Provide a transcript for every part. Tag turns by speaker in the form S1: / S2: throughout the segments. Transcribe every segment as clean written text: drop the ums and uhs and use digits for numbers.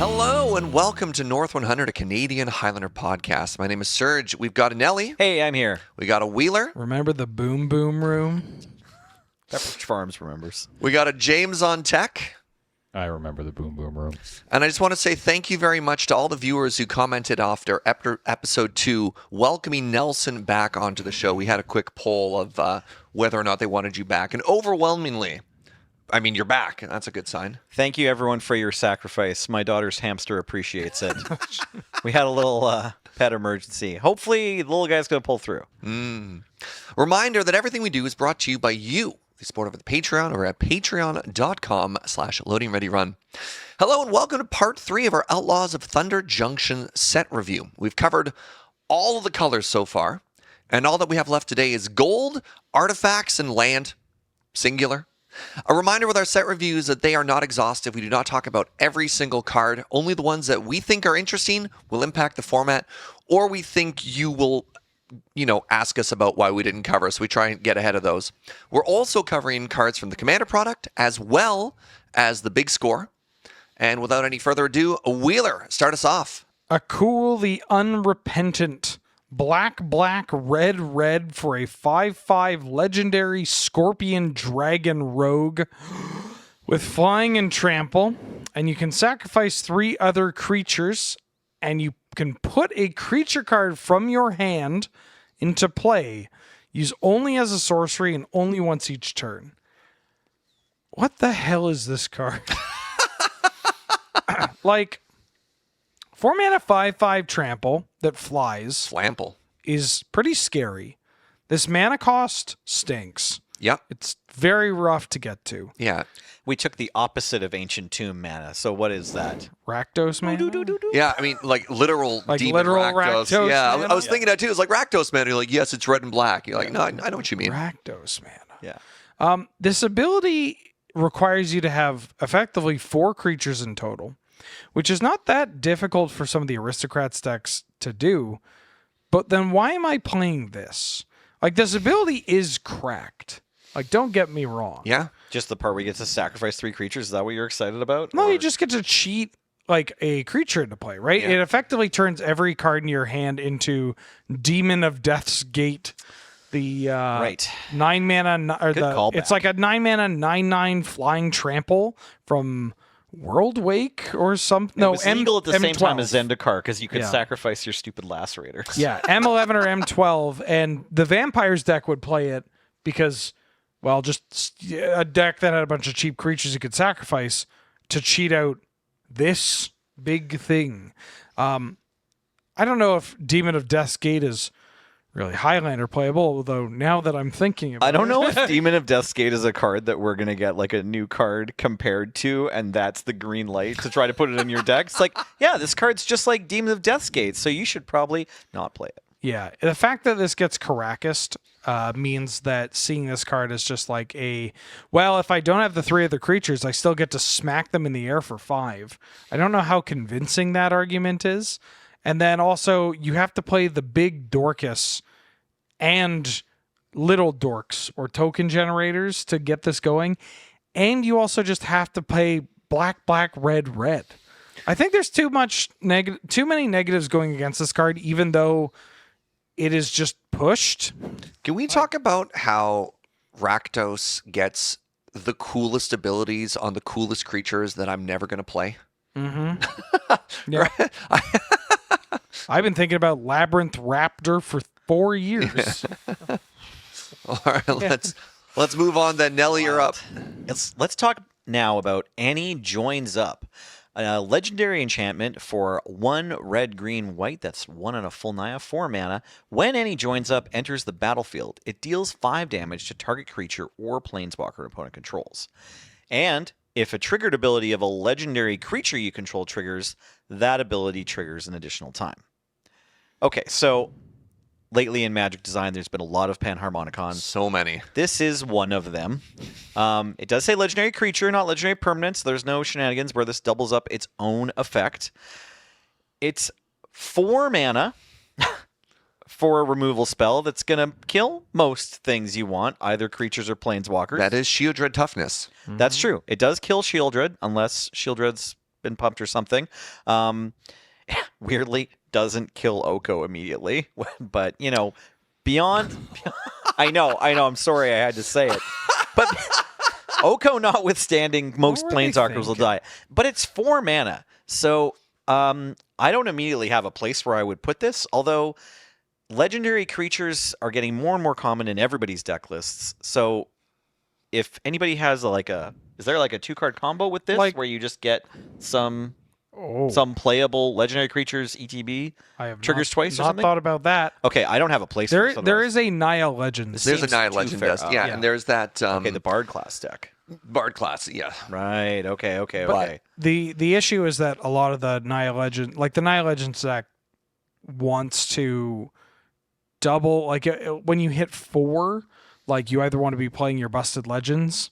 S1: Hello and welcome to North 100, a Canadian Highlander podcast. My name is Serge. We've got a Nelly.
S2: Hey, I'm here.
S1: We got a Wheeler.
S3: Remember the Boom Boom Room?
S2: Pepperidge Farms remembers.
S1: We got a James on tech.
S4: I remember the Boom Boom Room.
S1: And I just want to say thank you very much to all the viewers who commented after episode 2, welcoming Nelson back onto the show. We had a quick poll of whether or not they wanted you back. And overwhelmingly, I mean, you're back. That's a good sign.
S2: Thank you, everyone, for your sacrifice. My daughter's hamster appreciates it. We had a little pet emergency. Hopefully, the little guy's going to pull through.
S1: Reminder that everything we do is brought to you by you, the support of the Patreon, over at patreon.com/loadingreadyrun. Hello and welcome to part 3 of our Outlaws of Thunder Junction set review. We've covered all of the colors so far, and all that we have left today is gold, artifacts, and land, singular. A reminder with our set reviews that they are not exhaustive. We do not talk about every single card. Only the ones that we think are interesting will impact the format, or we think you will, ask us about why we didn't cover. So we try and get ahead of those. We're also covering cards from the Commander product as well as the Big Score. And without any further ado, a Wheeler, start us off.
S3: A cool, the Unrepentant. Black, red for a 5/5 legendary Scorpion Dragon Rogue with flying and trample. And you can sacrifice 3 other creatures, and you can put a creature card from your hand into play. Use only as a sorcery and only once each turn. What the hell is this card? 4 mana 5/5 trample that flies
S1: Flample.
S3: is pretty scary. This mana cost stinks.
S1: Yep.
S3: It's very rough to get to.
S1: Yeah.
S2: We took the opposite of Ancient Tomb mana. So what is that?
S3: Rakdos mana?
S1: Yeah, I mean, like literal demon
S3: literal
S1: Rakdos.
S3: Rakdos
S1: Yeah,
S3: mana?
S1: I was thinking that too. It's like Rakdos man. You're like, yes, it's red and black. You're like, no, I know what you mean.
S3: Rakdos mana.
S2: Yeah.
S3: This ability requires you to have effectively 4 creatures in total, which is not that difficult for some of the Aristocrats decks to do. But then why am I playing this? This ability is cracked. Don't get me wrong.
S1: Yeah.
S2: Just the part where you get to sacrifice 3 creatures. Is that what you're excited about?
S3: No,
S2: Or-
S3: you just get to cheat a creature into play, right?
S1: Yeah.
S3: It effectively turns every card in your hand into Demon of Death's Gate. The
S2: Right.
S3: 9 mana, or
S2: Good callback.
S3: it's like a 9 mana 9/9 flying trample from World Wake or something.
S2: It
S3: No,
S2: was legal at the same time as
S3: M12.
S2: Zendikar because you could
S3: Yeah.
S2: sacrifice your stupid lacerators.
S3: Yeah, M11 or M12, and the Vampires deck would play it because, well, just a deck that had a bunch of cheap creatures you could sacrifice to cheat out this big thing. I don't know if Demon of Death's Gate is really Highlander playable, although now that I'm thinking about it.
S2: I don't know if Demon of Death's Gate is a card that we're going to get a new card compared to, and that's the green light to try to put it in your deck. It's yeah, this card's just like Demon of Death's Gate, so you should probably not play it.
S3: Yeah, the fact that this gets Caracased means that seeing this card is just if I don't have the 3 other creatures, I still get to smack them in the air for 5. I don't know how convincing that argument is. And then also, you have to play the big Dorcas and little dorks or token generators to get this going. And you also just have to play black, red. I think there's too many negatives going against this card, even though it is just pushed.
S1: Can we talk about how Rakdos gets the coolest abilities on the coolest creatures that I'm never going to play?
S3: Mm-hmm. Yeah. I've been thinking about Labyrinth Raptor for 4 years.
S1: All right, let's move on then. Nelly, you're up.
S2: Let's talk now about Annie Joins Up. A legendary enchantment for 1 red, green, white. That's 1 and a full Naya, 4 mana. When Annie Joins Up enters the battlefield, it deals 5 damage to target creature or planeswalker an opponent controls. And if a triggered ability of a legendary creature you control triggers, that ability triggers an additional time. Okay, so lately in Magic Design, there's been a lot of Panharmonicons.
S1: So many.
S2: This is one of them. It does say legendary creature, not legendary permanent, so there's no shenanigans where this doubles up its own effect. It's 4 mana for a removal spell that's going to kill most things you want, either creatures or planeswalkers.
S1: That is Shieldred toughness.
S2: That's true. It does kill Shieldred, unless Shieldred's been pumped or something. Weirdly, doesn't kill Oko immediately, but beyond. I know. I'm sorry I had to say it, but Oko notwithstanding, most
S3: What were they
S2: planeswalkers will
S3: thinking?
S2: die. But it's 4 mana, so I don't immediately have a place where I would put this. Although legendary creatures are getting more and more common in everybody's deck lists, so if anybody has is there like a 2-card combo with this
S3: Like-
S2: where you just get some
S3: Oh,
S2: playable legendary creatures ETB?
S3: I have
S2: triggers
S3: not,
S2: twice or
S3: not
S2: something?
S3: thought about that.
S2: Okay, I don't have a place for this.
S3: There is a Naya Legends.
S1: There's a
S2: seems
S1: Naya
S2: too
S1: Legend
S2: fair.
S1: desk. Yeah,
S3: Yeah.
S1: and there's that
S2: Okay, the Bard class deck.
S1: Bard class. Yeah.
S2: Right. Okay.
S3: But
S2: Okay.
S3: the issue is that a lot of the Naya Legend, like the Naya Legends deck, wants to double. Like when you hit 4, like you either want to be playing your Busted Legends,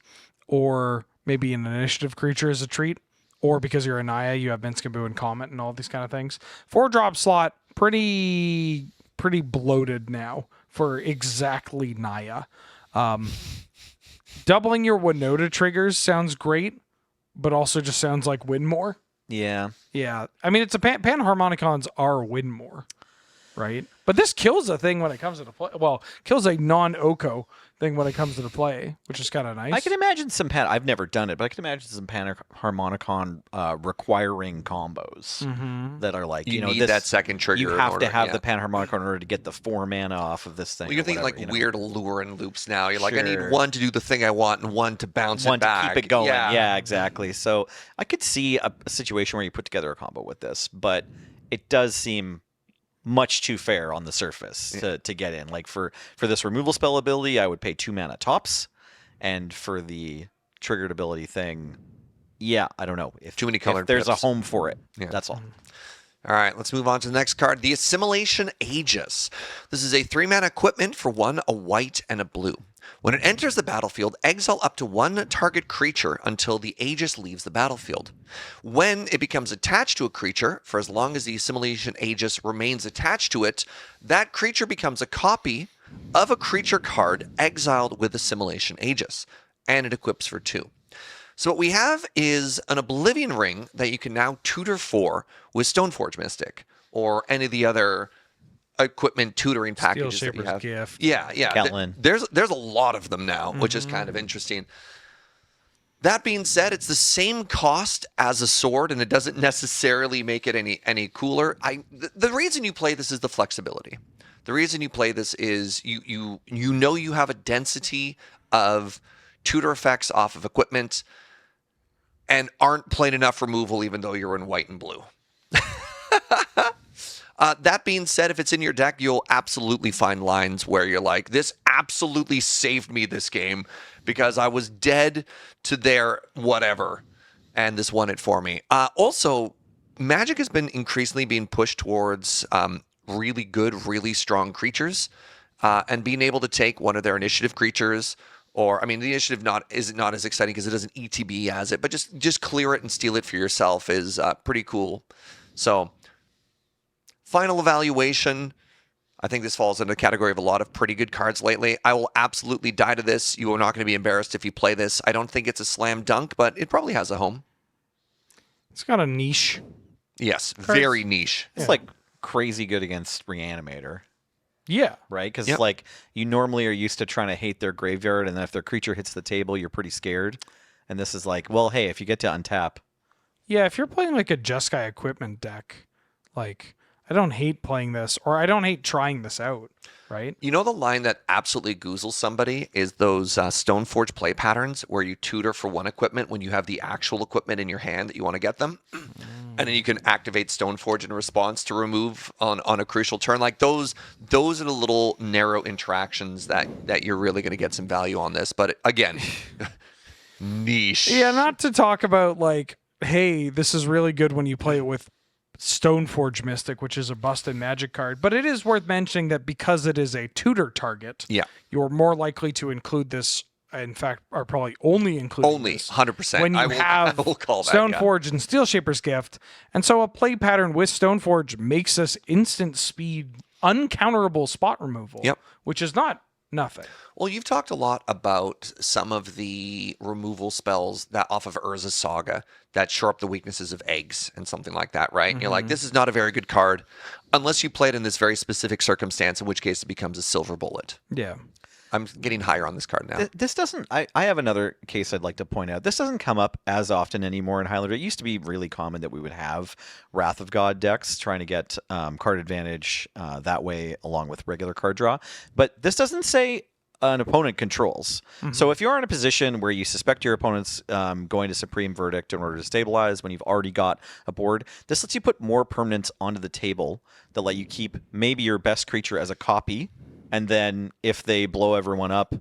S3: or maybe an initiative creature as a treat, or because you're a Naya, you have Minskaboo and Comet and all these kind of things. 4-drop slot, pretty bloated now for exactly Naya. Doubling your Winota triggers sounds great, but also just sounds like win more.
S2: Yeah.
S3: Yeah, I mean it's a Panharmonicons are win more, right? But this kills a thing when it comes to the play. Well, kills a non-Oko thing when it comes to the play, which is kind of nice.
S2: I can imagine some I've never done it, but I can imagine some Panharmonicon requiring combos that are like
S1: You need
S2: this,
S1: that second trigger.
S2: You
S1: in
S2: have
S1: order,
S2: to have
S1: yeah.
S2: the Panharmonicon in order to get the 4 mana off of this thing.
S1: Well, you're
S2: or
S1: thinking
S2: whatever,
S1: like weird lure and loops now. You're like, I
S2: Sure.
S1: need one to do the thing I want and one to bounce
S2: One
S1: it back.
S2: to keep it going.
S1: Yeah.
S2: Yeah, exactly. So I could see a situation where you put together a combo with this, but it does seem much too fair on the surface to get in. Like for this removal spell ability, I would pay 2 mana tops, and for the triggered ability thing, yeah, I don't know if
S1: Too many
S2: if
S1: colored
S2: there's a
S1: pips.
S2: home for it.
S1: Yeah.
S2: That's all.
S1: All right, let's move on to the next card, the Assimilation Aegis. This is a 3-mana equipment for 1, a white, and a blue. When it enters the battlefield, exile up to 1 target creature until the Aegis leaves the battlefield. When it becomes attached to a creature, for as long as the Assimilation Aegis remains attached to it, that creature becomes a copy of a creature card exiled with Assimilation Aegis, and it equips for 2. So what we have is an Oblivion Ring that you can now tutor for with Stoneforge Mystic or any of the other equipment tutoring packages that you
S3: Shaper's
S1: have.
S3: Gift.
S1: Yeah.
S2: Gatlin.
S1: There's a lot of them now, which is kind of interesting. That being said, it's the same cost as a sword, and it doesn't necessarily make it any cooler. The reason you play this is the flexibility. The reason you play this is you know you have a density of tutor effects off of equipment and aren't playing enough removal even though you're in white and blue. That being said, if it's in your deck, you'll absolutely find lines where you're like, this absolutely saved me this game because I was dead to their whatever, and this won it for me. Also, Magic has been increasingly being pushed towards really good, really strong creatures, and being able to take one of their initiative creatures, or I mean, the initiative is not as exciting because it doesn't ETB as it, but just clear it and steal it for yourself is pretty cool. So, final evaluation. I think this falls into the category of a lot of pretty good cards lately. I will absolutely die to this. You are not going to be embarrassed if you play this. I don't think it's a slam dunk, but it probably has a home.
S3: It's got a niche.
S1: Yes, very niche.
S2: It's like crazy good against Reanimator.
S3: Yeah.
S2: Right? Because
S1: Yep.
S2: like you normally are used to trying to hate their graveyard, and then if their creature hits the table, you're pretty scared. And this is like, well, hey, if you get to untap,
S3: Yeah, if you're playing like a Jeskai equipment deck, like I don't hate playing this, or I don't hate trying this out, right?
S1: You know the line that absolutely goozles somebody is those Stoneforge play patterns where you tutor for one equipment when you have the actual equipment in your hand that you want to get them. And then you can activate Stoneforge in response to remove on a crucial turn. Like those are the little narrow interactions that you're really going to get some value on this. But again, niche.
S3: Yeah, not to talk about like, hey, this is really good when you play it with Stoneforge Mystic, which is a busted Magic card. But it is worth mentioning that because it is a tutor target,
S1: Yeah.
S3: you're more likely to include this. In fact, are probably only including
S1: Only
S3: this
S1: 100%.
S3: when you have
S1: I will call that, yeah.
S3: Stoneforge and Steel Shaper's Gift. And so a play pattern with Stoneforge makes us instant speed, uncounterable spot removal.
S1: Yep.
S3: Which is not Nothing.
S1: Well, you've talked a lot about some of the removal spells that off of Urza's Saga that shore up the weaknesses of eggs and something like that, right? You're like, this is not a very good card unless you play it in this very specific circumstance, in which case it becomes a silver bullet.
S3: Yeah.
S1: I'm getting higher on this card now.
S2: This doesn't. I have another case I'd like to point out. This doesn't come up as often anymore in Highlander. It used to be really common that we would have Wrath of God decks trying to get card advantage that way, along with regular card draw. But this doesn't say an opponent controls. So if you're in a position where you suspect your opponent's going to Supreme Verdict in order to stabilize when you've already got a board, this lets you put more permanents onto the table that let you keep maybe your best creature as a copy. And then if they blow everyone up,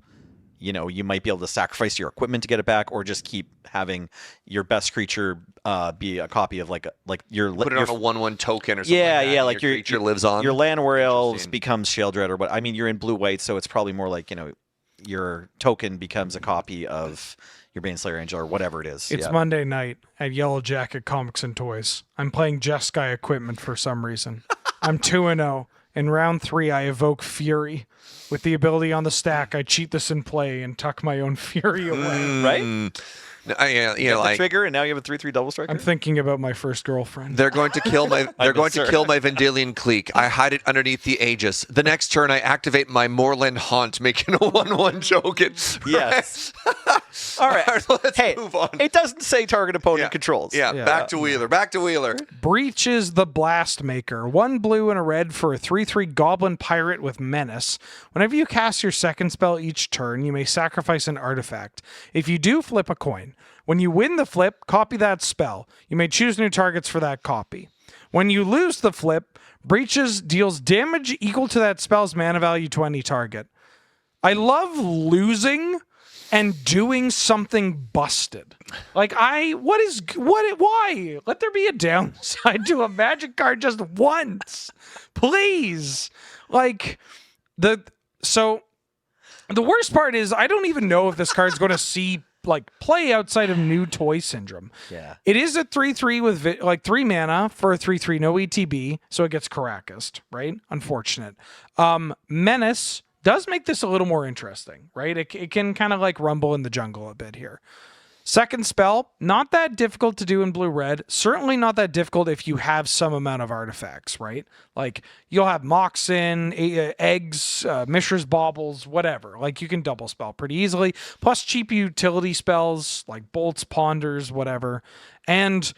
S2: you know, you might be able to sacrifice your equipment to get it back, or just keep having your best creature be a copy of like your
S1: Put it on a 1/1 token or something.
S2: yeah,
S1: like your creature lives on.
S2: Your land where elves becomes Sheldred or what. I mean, you're in blue-white, so it's probably more like, you know, your token becomes a copy of your Baneslayer Angel or whatever it is.
S3: It's Monday night at Yellow Jacket Comics and Toys. I'm playing Jeskai equipment for some reason. I'm 2-0. In round 3, I evoke Fury. With the ability on the stack, I cheat this in play and tuck my own Fury away.
S2: Right?
S1: Yeah,
S2: You got
S1: like
S2: the trigger, and now you have a 3/3 double striker.
S3: I'm thinking about my first girlfriend.
S1: they're going to kill my Vendilion Clique. I hide it underneath the Aegis. The next turn, I activate my Moorland Haunt, making a 1/1 token.
S2: Yes. All right.
S1: Let's
S2: Hey,
S1: move on.
S2: it doesn't say target opponent controls.
S1: Yeah,
S3: Yeah.
S1: back to Wheeler.
S3: Breaches the Blast Maker. 1 blue and a red for a 3/3 Goblin Pirate with Menace. Whenever you cast your second spell each turn, you may sacrifice an artifact. If you do, flip a coin. When you win the flip, copy that spell. You may choose new targets for that copy. When you lose the flip, Breaches deals damage equal to that spell's mana value to any target. I love losing and doing something busted. Like, why? Let there be a downside to a Magic card just once. Please. Like, the worst part is I don't even know if this card's going to see play outside of New Toy Syndrome.
S2: Yeah.
S3: It is a 3/3 with 3 mana for a 3/3, no ETB, so it gets Caracased, right? Unfortunate. Menace does make this a little more interesting, right? It can kind of rumble in the jungle a bit here. Second spell, not that difficult to do in blue-red. Certainly not that difficult if you have some amount of artifacts, right? Like, you'll have Moxen, eggs, Mishra's Baubles, whatever. Like, you can double spell pretty easily. Plus cheap utility spells like Bolts, Ponders, whatever. And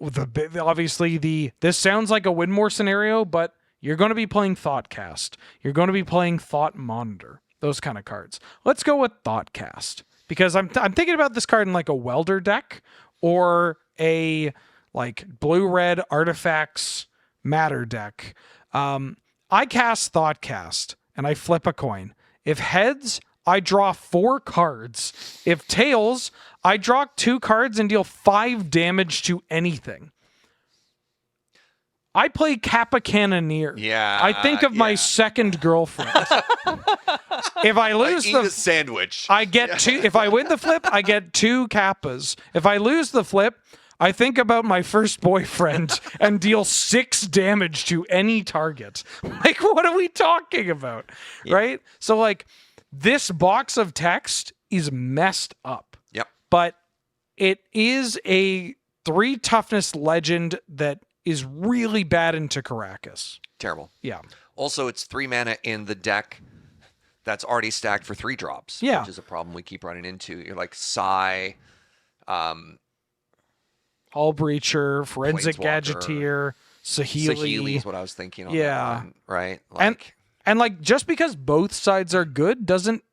S3: obviously, this sounds like a Winmore scenario, but you're going to be playing Thoughtcast. You're going to be playing Thought Monitor. Those kind of cards. Let's go with Thoughtcast. Because I'm thinking about this card in a welder deck or a blue-red artifacts matter deck. I cast Thoughtcast and I flip a coin. If heads, I draw 4 cards. If tails, I draw 2 cards and deal 5 damage to anything. I play Kappa Cannoneer.
S1: Yeah.
S3: I think of my second girlfriend. If I lose
S1: eat a sandwich.
S3: I get 2. If I win the flip, I get 2 Kappas. If I lose the flip, I think about my first boyfriend and deal 6 damage to any target. What are we talking about? Yeah. Right? So, this box of text is messed up.
S1: Yep.
S3: But it is a 3 toughness legend that is really bad into Caracas.
S1: Terrible.
S3: Yeah.
S1: Also, it's 3 mana in the deck that's already stacked for 3 drops.
S3: Yeah.
S1: Which is a problem we keep running into. You're like Sai,
S3: Hull Breacher, Forensic Gadgeteer, Sahili.
S1: Sahili is what I was thinking on
S3: yeah.
S1: that one, right?
S3: And just because both sides are good doesn't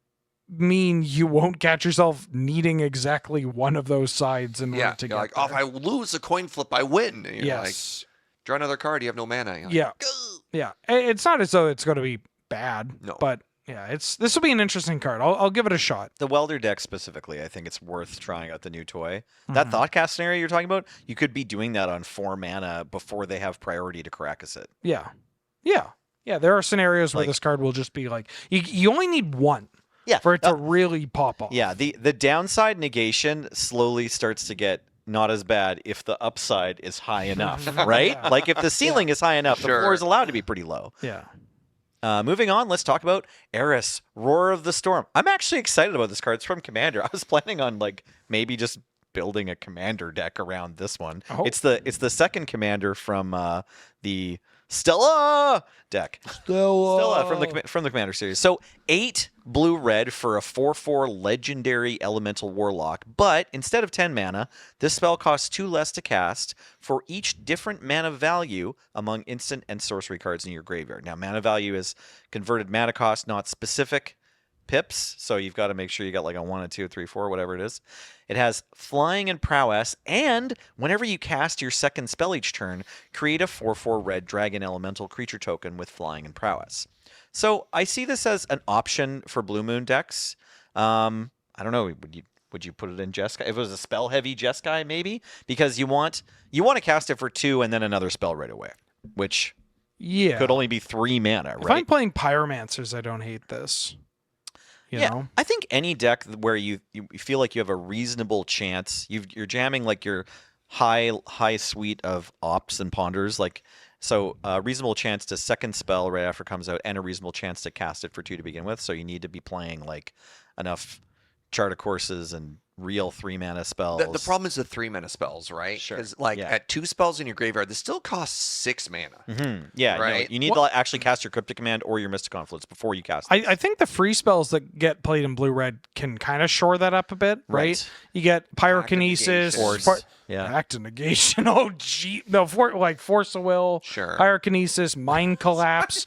S3: mean you won't catch yourself needing exactly one of those sides in order to get
S1: if I lose a coin flip, I win. And you're
S3: yes.
S1: Draw another card, you have no mana.
S3: Yeah. Yeah. It's not as though it's going to be bad.
S1: No.
S3: But yeah, this will be an interesting card. I'll give it a shot.
S2: The welder deck specifically, I think it's worth trying out the new toy. That Thoughtcast scenario you're talking about, you could be doing that on 4 mana before they have priority to Caracas it.
S3: Yeah. Yeah. Yeah. There are scenarios where this card will just be you only need 1.
S2: Yeah,
S3: for it to really pop off.
S2: Yeah, the downside negation slowly starts to get not as bad if the upside is high enough, right? If the ceiling is high enough, the floor is allowed to be pretty low.
S3: Yeah.
S2: Moving on, let's talk about Eris, Roar of the Storm. I'm actually excited about this card. It's from Commander. I was planning on maybe just building a Commander deck around this one.
S3: Oh.
S2: It's the second Commander from the Stella deck. Stella from the Commander series. So 8 blue-red for a 4/4 legendary elemental warlock, but instead of 10 mana, this spell costs 2 less to cast for each different mana value among instant and sorcery cards in your graveyard. Now, mana value is converted mana cost, not specific pips, so you've got to make sure you got a 1, a 2, 3, 4, whatever it is. It has flying and prowess, and whenever you cast your second spell each turn, create a 4/4 red dragon elemental creature token with flying and prowess. So I see this as an option for Blue Moon decks. I don't know. Would you put it in Jeskai? If it was a spell heavy Jeskai, maybe, because you want to cast it for 2 and then another spell right away, which could only be 3 mana. Right?
S3: If I'm playing Pyromancers, I don't hate this. You know?
S2: I think any deck where you feel like you have a reasonable chance, you're jamming your high suite of ops and ponders, so a reasonable chance to second spell right after it comes out, and a reasonable chance to cast it for 2 to begin with. So you need to be playing enough Chart of Courses and real 3 mana spells.
S1: The problem is the 3 mana spells, right?
S2: Sure.
S1: Because at 2 spells in your graveyard, this still costs 6 mana.
S2: Mm-hmm. Yeah,
S1: right.
S2: No, you need to actually cast your Cryptic Command or your Mystic Confluence before you cast it.
S3: I think the free spells that get played in blue-red can kind of shore that up a bit, right? You get Pyrokinesis,
S2: Force. Yeah.
S3: Act of Negation. Oh, gee. No, Force of Will,
S1: Sure.
S3: Pyrokinesis, Mind Collapse,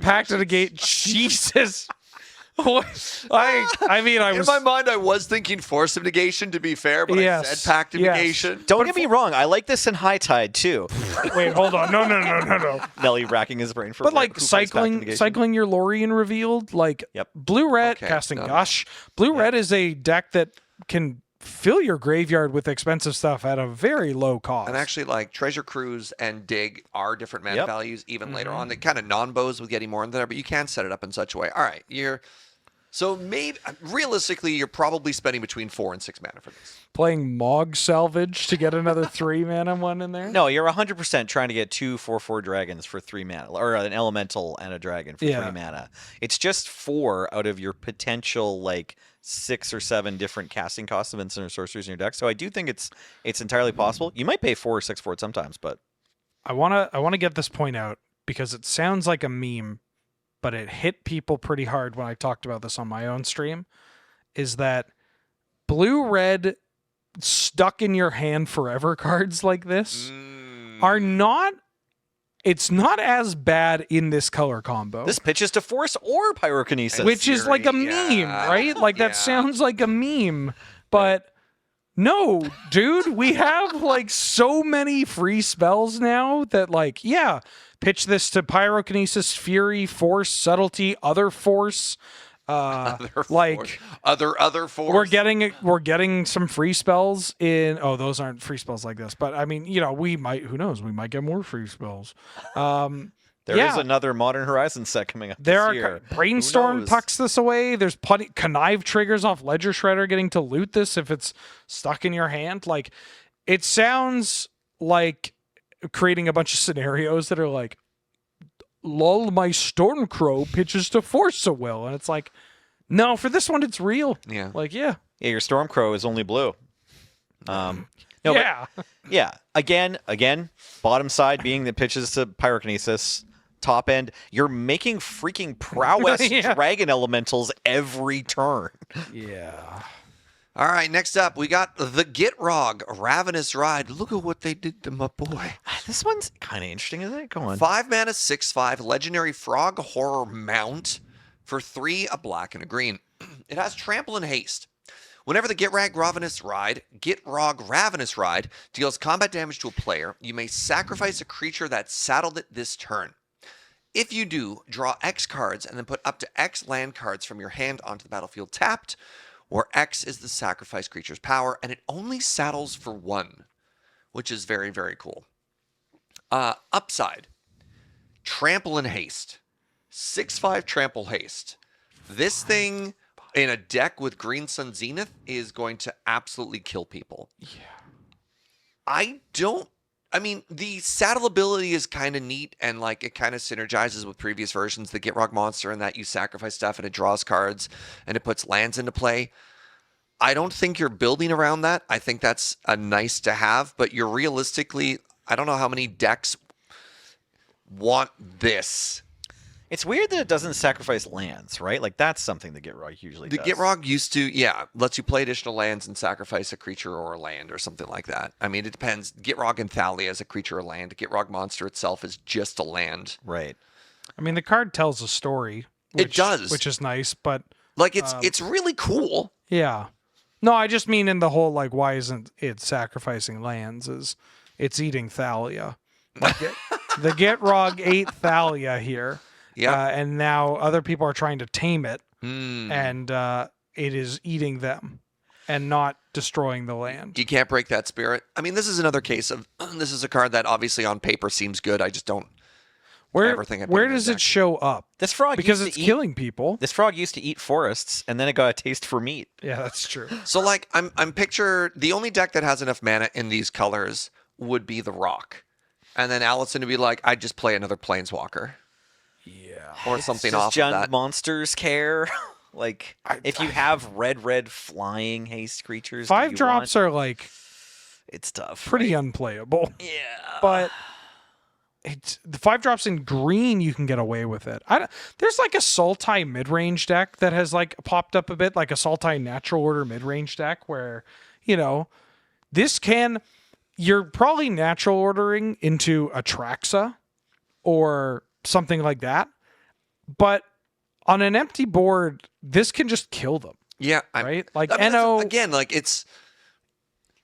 S3: Pact of Negate. Jesus. I mean, I was
S1: in my mind, I was thinking Force of Negation, to be fair, but I said Pact of Negation.
S2: Don't get me wrong. I like this in High Tide, too.
S3: Wait, hold on. No.
S2: Nelly racking his brain for
S3: But
S2: who plays Pact of Negation.
S3: cycling your Lorien revealed, blue-red, casting Gush. Blue-red is a deck that can fill your graveyard with expensive stuff at a very low cost.
S1: And actually, Treasure Cruise and Dig are different mana values even later on. They kind of non-bows with getting more in there, but you can set it up in such a way. All right, so maybe realistically, you're probably spending between 4 and 6 mana for this.
S3: Playing Mog Salvage to get another 3 mana one in there?
S2: No, you're 100% trying to get 2 4/4 dragons for 3 mana, or an elemental and a dragon for 3 mana. It's just 4 out of your potential 6 or 7 different casting costs of instant or sorceries in your deck. So I do think it's entirely possible. You might pay 4 or 6 for it sometimes, but
S3: I wanna get this point out because it sounds like a meme, but it hit people pretty hard when I talked about this on my own stream. Is that blue-red stuck in your hand forever cards like this are not. It's not as bad in this color combo.
S2: This pitches to Force or Pyrokinesis.
S3: Which is like a meme, right? That sounds like a meme. But no, dude, we have so many free spells now that pitch this to Pyrokinesis, Fury, Force, Subtlety, Other Force.
S1: Other force.
S3: We're getting some free spells in. Oh, those aren't free spells like this, but I mean, we might. Who knows? We might get more free spells.
S2: There is another Modern Horizon set coming up this year.
S3: Brainstorm tucks this away. There's plenty. Connive triggers off Ledger Shredder getting to loot this if it's stuck in your hand. It sounds like creating a bunch of scenarios that are lull my Stormcrow pitches to Force of Will, and it's no, for this one it's real.
S1: Yeah.
S2: Yeah, your Stormcrow is only blue.
S3: Again,
S2: bottom side being the pitches to Pyrokinesis. Top end, you're making freaking prowess dragon elementals every turn.
S3: Yeah.
S1: All right, next up, we got the Gitrog Ravenous Ride. Look at what they did to my boy.
S2: This one's kind of interesting, isn't it? Go on.
S1: 5 mana, 6/5, legendary frog horror mount for 3, a black and a green. It has trample and haste. Whenever the Gitrog Ravenous Ride deals combat damage to a player, you may sacrifice a creature that saddled it this turn. If you do, draw X cards and then put up to X land cards from your hand onto the battlefield tapped, where X is the sacrifice creature's power, and it only saddles for 1, which is very, very cool. Upside, trample and haste. 6/5 trample haste. This thing in a deck with Green Sun Zenith is going to absolutely kill people.
S3: Yeah.
S1: I don't I mean, the saddle ability is kind of neat, and like it kind of synergizes with previous versions. The Gitrog monster, and that you sacrifice stuff, and it draws cards, and it puts lands into play. I don't think you're building around that. I think that's a nice to have, but you're realistically, I don't know how many decks want this.
S2: It's weird that it doesn't sacrifice lands, right? Like that's something the Gitrog usually
S1: The
S2: does.
S1: Gitrog used to, yeah, lets you play additional lands and sacrifice a creature or a land or something like that. I mean, it depends. Gitrog and Thalia is a creature or land. Gitrog monster itself is just a land.
S2: Right.
S3: I mean, the card tells a story.
S1: It does.
S3: Which is nice, but
S1: Like it's really cool.
S3: yeah. No, I just mean in the whole, like, why isn't it sacrificing lands? Is it's eating Thalia. Like the Gitrog ate Thalia here.
S1: Yeah.
S3: And now other people are trying to tame it,
S1: Mm.
S3: and it is eating them and not destroying the land.
S1: You can't break that spirit. I mean, this is another case of this is a card that obviously on paper seems good. I just don't ever think I'd put
S3: Where
S1: it in
S3: does
S1: a
S3: it
S1: deck.
S3: show up?
S2: This frog
S3: Because
S2: used
S3: it's
S2: to eat,
S3: killing people.
S2: This frog used to eat forests, and then it got a taste for meat.
S3: Yeah, that's true.
S1: So like I'm picture the only deck that has enough mana in these colors would be the Rock. And then Allison would be like, I'd just play another Planeswalker.
S3: Yeah.
S1: Or something
S2: Does
S1: off
S2: John
S1: of that.
S2: Monsters care? Like, if you have red flying haste creatures, do
S3: 5
S2: you
S3: drops
S2: want-
S3: are like
S2: it's tough.
S3: pretty
S2: right?
S3: unplayable.
S2: Yeah.
S3: But it's the 5 drops in green, you can get away with it. There's like a Sultai mid-range deck that has like popped up a bit, like a Sultai natural order mid-range deck where, you know, you're probably natural ordering into Atraxa or something like that. But on an empty board, this can just kill them,
S1: Yeah.
S3: right? Like
S1: I mean,
S3: NO,
S1: again, like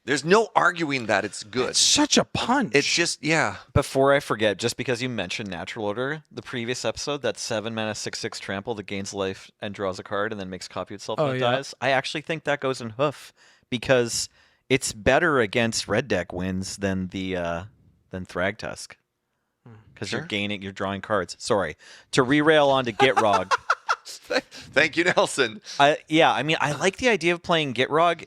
S1: there's no arguing that it's good.
S3: it's such a punch.
S1: It's just, yeah.
S2: Before I forget, just because you mentioned Natural Order, the previous episode, that 7 mana 6/6 trample that gains life and draws a card and then makes a copy of itself when it
S3: yeah.
S2: dies, I actually think that goes in hoof because it's better against red deck wins than than Thragtusk. Because
S1: Sure.
S2: you're drawing cards. Sorry. To re-rail onto Gitrog.
S1: Thank you, Nelson.
S2: I mean, I like the idea of playing Gitrog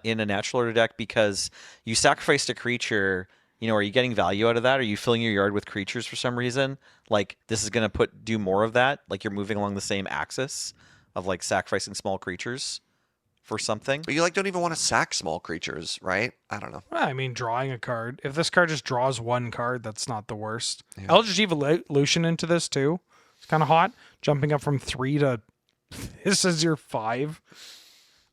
S2: in a natural order deck because you sacrificed a creature. You know, are you getting value out of that? Are you filling your yard with creatures for some reason? Like, this is going to do more of that. Like, you're moving along the same axis of, like, sacrificing small creatures for something.
S1: But you like don't even want to sack small creatures, right? I don't know.
S3: I mean, drawing a card. If this card just draws one card, that's not the worst. Eldritch Evolution into this too. It's kind of hot. Jumping up from 3 to this is your 5.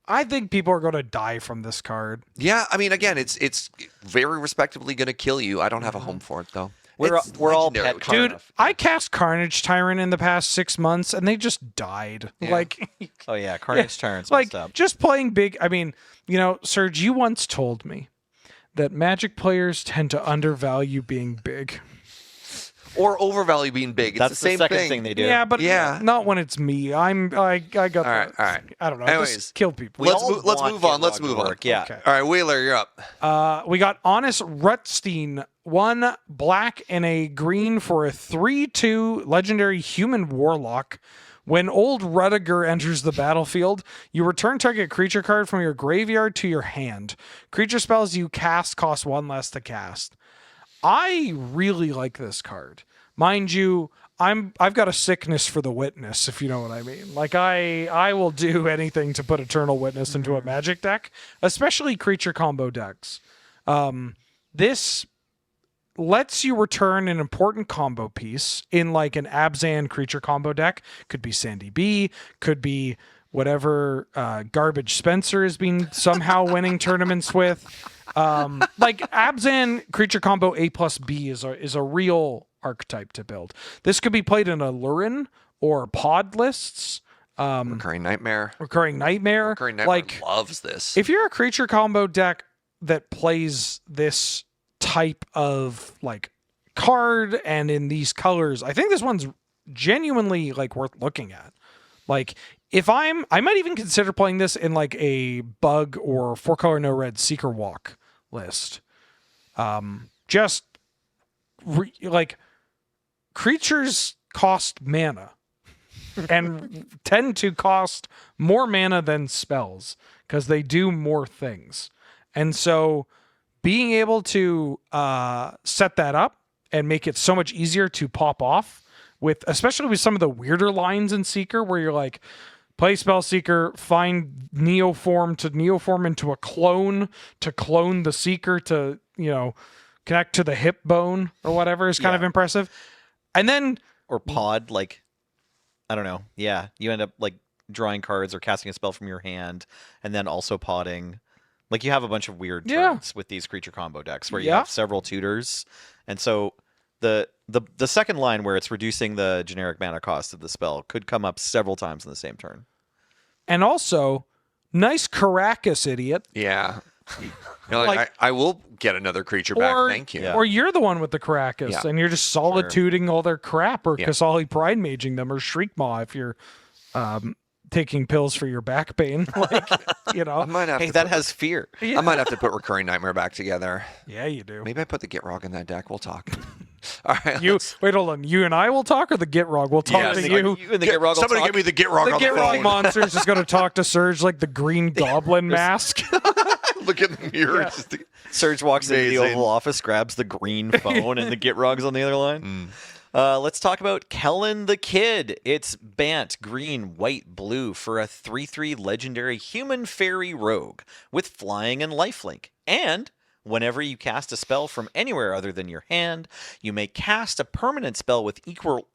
S3: I think people are going to die from this card.
S1: Yeah, I mean, again, it's very respectably going to kill you. I don't have a home for it though.
S2: We're
S1: It's
S2: all
S1: legendary,
S2: pet
S1: which is
S2: card.
S3: Dude,
S1: enough.
S3: I cast Carnage Tyrant in the past 6 months and they just died.
S1: Yeah.
S3: Like,
S2: Oh, yeah. Carnage Tyrant's
S3: like
S2: messed up.
S3: just playing big. I mean, you know, Serge, you once told me that Magic players tend to undervalue being big.
S1: Or overvalue being big. It's
S2: That's
S1: the same
S2: second
S1: thing.
S2: thing they do.
S3: Yeah, but
S1: Yeah.
S3: not when it's me. I got
S1: All right, all right.
S3: I don't know.
S1: Anyways,
S3: Just kill people.
S1: let's
S2: all
S1: move- let's
S2: want
S1: move on,
S2: Gitrog
S1: let's
S2: to
S1: move on.
S2: work, Yeah.
S3: Okay.
S1: All right, Wheeler, you're up.
S3: We got Honest Rutstein, 1 black and a green for a 3/2 legendary human warlock. When old Rudiger enters the battlefield, you return target creature card from your graveyard to your hand. Creature spells you cast cost 1 less to cast. I really like this card. Mind you, I've got a sickness for the Witness, if you know what I mean. Like I will do anything to put Eternal Witness into a Magic deck, especially creature combo decks. This lets you return an important combo piece in like an Abzan creature combo deck. Could be Sandy B, could be whatever Garbage Spencer has been somehow winning tournaments with. Like Abzan creature combo A+B is a real archetype to build. This could be played in Alurin or pod lists.
S1: Recurring Nightmare.
S3: Recurring Nightmare.
S1: Recurring Nightmare
S3: Like
S1: loves this.
S3: if you're a creature combo deck that plays this type of like card and in these colors, I think this one's genuinely like worth looking at. Like I might even consider playing this in like a bug or 4-color no red Seeker Walk list. Like creatures cost mana and tend to cost more mana than spells because they do more things. And so being able to set that up and make it so much easier to pop off with, especially with some of the weirder lines in Seeker where you're like, play Spell Seeker, find Neoform to Neoform into a clone to clone the Seeker to, connect to the hip bone or whatever is kind of impressive. And then...
S2: Or pod, like, I don't know. Yeah, you end up, like, drawing cards or casting a spell from your hand and then also podding. Like, you have a bunch of weird turns with these creature combo decks where you have several tutors. And so the second line where it's reducing the generic mana cost of the spell could come up several times in the same turn.
S3: And also, nice Caracas, idiot.
S1: Yeah. I will get another creature back. Thank you.
S3: Or you're the one with the Caracas, and you're just solituding all their crap, or Kasali Pride Maging them, or Shriekmaw if you're taking pills for your back pain.
S1: I might have
S2: has fear.
S1: I might have to put Recurring Nightmare back together.
S3: Yeah, you do.
S1: Maybe I put the Gitrog in that deck. We'll talk. All right.
S3: Wait, hold on. You and I will talk, or the Gitrog will talk to you?
S2: You and the Gitrog will
S1: Somebody
S2: talk?
S1: give me the Gitrog
S3: The
S1: on the
S3: Gitrog
S1: phone.
S3: monster is just going to talk to Serge like the Green Goblin mask.
S1: Look at the mirror.
S2: Serge walks into the
S1: Amazing.
S2: Oval Office, grabs the green phone, and the Gitrog's on the other line. Let's talk about Kellen the Kid. It's Bant, green, white, blue for a 3/3 legendary human fairy rogue with flying and lifelink. And whenever you cast a spell from anywhere other than your hand, you may cast a permanent spell with equal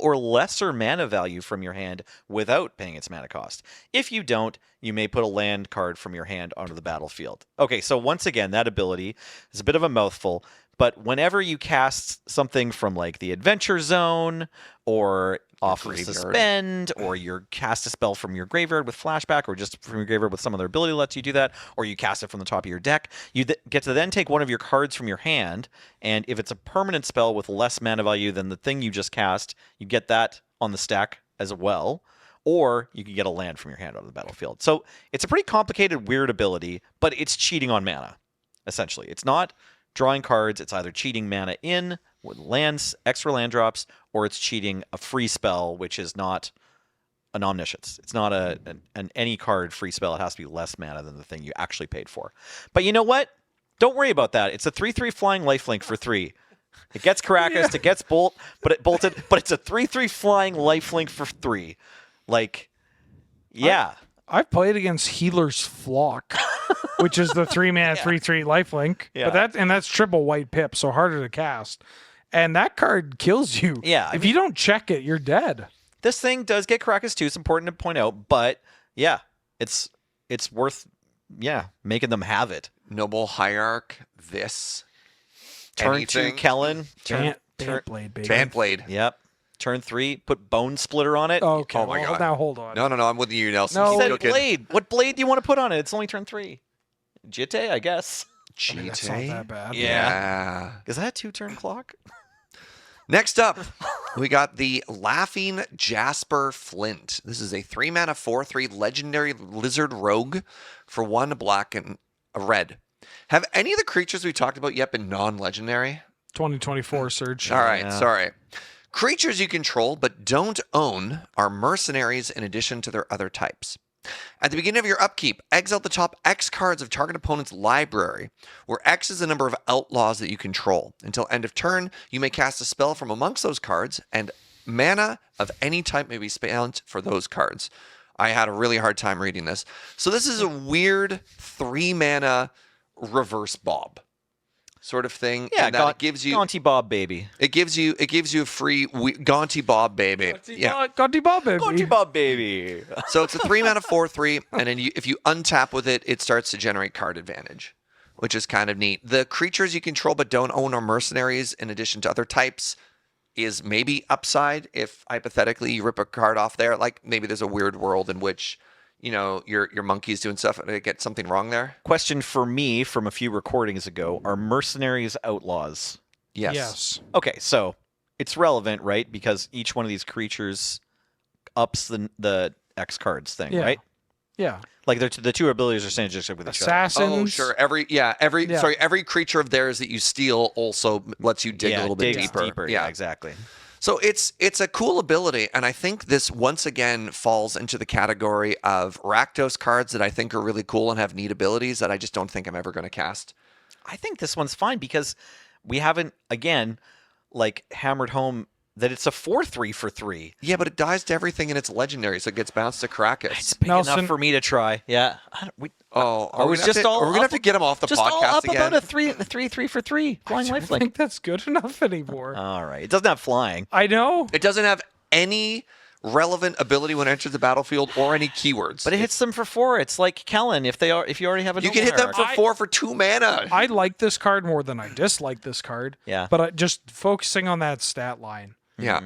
S2: or lesser mana value from your hand without paying its mana cost. If you don't, you may put a land card from your hand onto the battlefield. Okay, so once again, that ability is a bit of a mouthful, but whenever you cast something from like the Adventure Zone or off of Suspend, or you cast a spell from your graveyard with Flashback, or just from your graveyard with some other ability that lets you do that, or you cast it from the top of your deck, you get to then take one of your cards from your hand, and if it's a permanent spell with less mana value than the thing you just cast, you get that on the stack as well, or you can get a land from your hand on the battlefield. So it's a pretty complicated, weird ability, but it's cheating on mana, essentially. It's not drawing cards, it's either cheating mana in with lands, extra land drops, or it's cheating a free spell, which is not an omniscience. It's not an any card free spell. It has to be less mana than the thing you actually paid for. But you know what? Don't worry about that. It's a 3/3 flying lifelink for 3. It gets Caracas, it gets bolted, but it's a 3/3 flying lifelink for 3. Like, yeah.
S3: I've played against Healer's Flock, which is the 3-mana 3/3 lifelink.
S2: Yeah.
S3: But that's triple white pip, so harder to cast. And that card kills you.
S2: Yeah,
S3: If you don't check it, you're dead.
S2: This thing does get Caracas too. It's important to point out, but yeah, it's worth making them have it.
S1: Noble Hierarch, this.
S2: Turn
S1: anything.
S2: 2, Kellen.
S3: Bantblade, baby.
S1: Bantblade.
S2: Yep. Turn 3, put Bone Splitter on it.
S3: Okay,
S1: Oh my God.
S3: now hold on.
S1: No, I'm with you, Nelson.
S3: No.
S2: He
S1: Keep
S2: said
S1: cooking.
S2: blade. What blade do you want to put on it? It's only turn 3. Jitte, I guess.
S3: I mean, that's not that bad.
S1: Yeah.
S2: Is that a 2-turn clock?
S1: Next up, we got the Laughing Jasper Flint. This is a 3-mana 4/3 legendary lizard rogue for 1 black and a red. Have any of the creatures we talked about yet been non-legendary?
S3: 2024 Surge.
S1: All right,
S2: Yeah.
S1: sorry. Creatures you control but don't own are mercenaries in addition to their other types. At the beginning of your upkeep, exile the top X cards of target opponent's library, where X is the number of outlaws that you control. Until end of turn, you may cast a spell from amongst those cards, and mana of any type may be spent for those cards. I had a really hard time reading this. So this is a weird 3-mana reverse Bob sort of thing.
S2: Yeah,
S1: in that it gives you
S2: Gaunty Bob, baby.
S1: it gives you a free Gaunty Bob baby.
S3: Gaunty Bob, baby.
S2: Gaunty Bob, baby.
S1: So it's a 3-mana 4/3, and then if you untap with it, it starts to generate card advantage, which is kind of neat. The creatures you control but don't own are mercenaries in addition to other types is maybe upside if hypothetically you rip a card off there. Like maybe there's a weird world in which your monkey's doing stuff and they get something wrong there.
S2: Question for me from a few recordings ago: are mercenaries outlaws?
S3: Yes.
S2: Okay, so it's relevant, right? Because each one of these creatures ups the X cards thing,
S3: Yeah.
S2: right?
S3: Yeah.
S2: Like the two abilities are synergistic with each other.
S3: Assassins.
S1: Oh, sure. Every creature of theirs that you steal also lets you dig a little bit
S2: digs
S1: deeper.
S2: Yeah, exactly.
S1: So it's a cool ability, and I think this once again falls into the category of Rakdos cards that I think are really cool and have neat abilities that I just don't think I'm ever going to cast.
S2: I think this one's fine because we haven't, again, like hammered home that it's a 4-3 for 3.
S1: Yeah, but it dies to everything and it's legendary, so it gets bounced to Krakus.
S2: It's big
S3: Nelson-
S2: enough for me to try. Yeah. I
S1: are we
S2: was just all
S1: gonna have to get him off the
S2: just all
S1: podcast
S2: up
S1: again?
S2: about a 3 for 3 flying
S3: I
S2: lifelink.
S3: don't think that's good enough anymore.
S2: All right. It doesn't have flying.
S3: I know.
S1: It doesn't have any relevant ability when it enters the battlefield or any keywords.
S2: But it hits them for 4. It's like Kellen if you already have a
S1: you
S2: normal
S1: can hit them
S2: hierarchy.
S1: for 4 for 2 mana.
S3: I like this card more than I dislike this card.
S2: Yeah.
S3: But just focusing on that stat line,
S1: Yeah.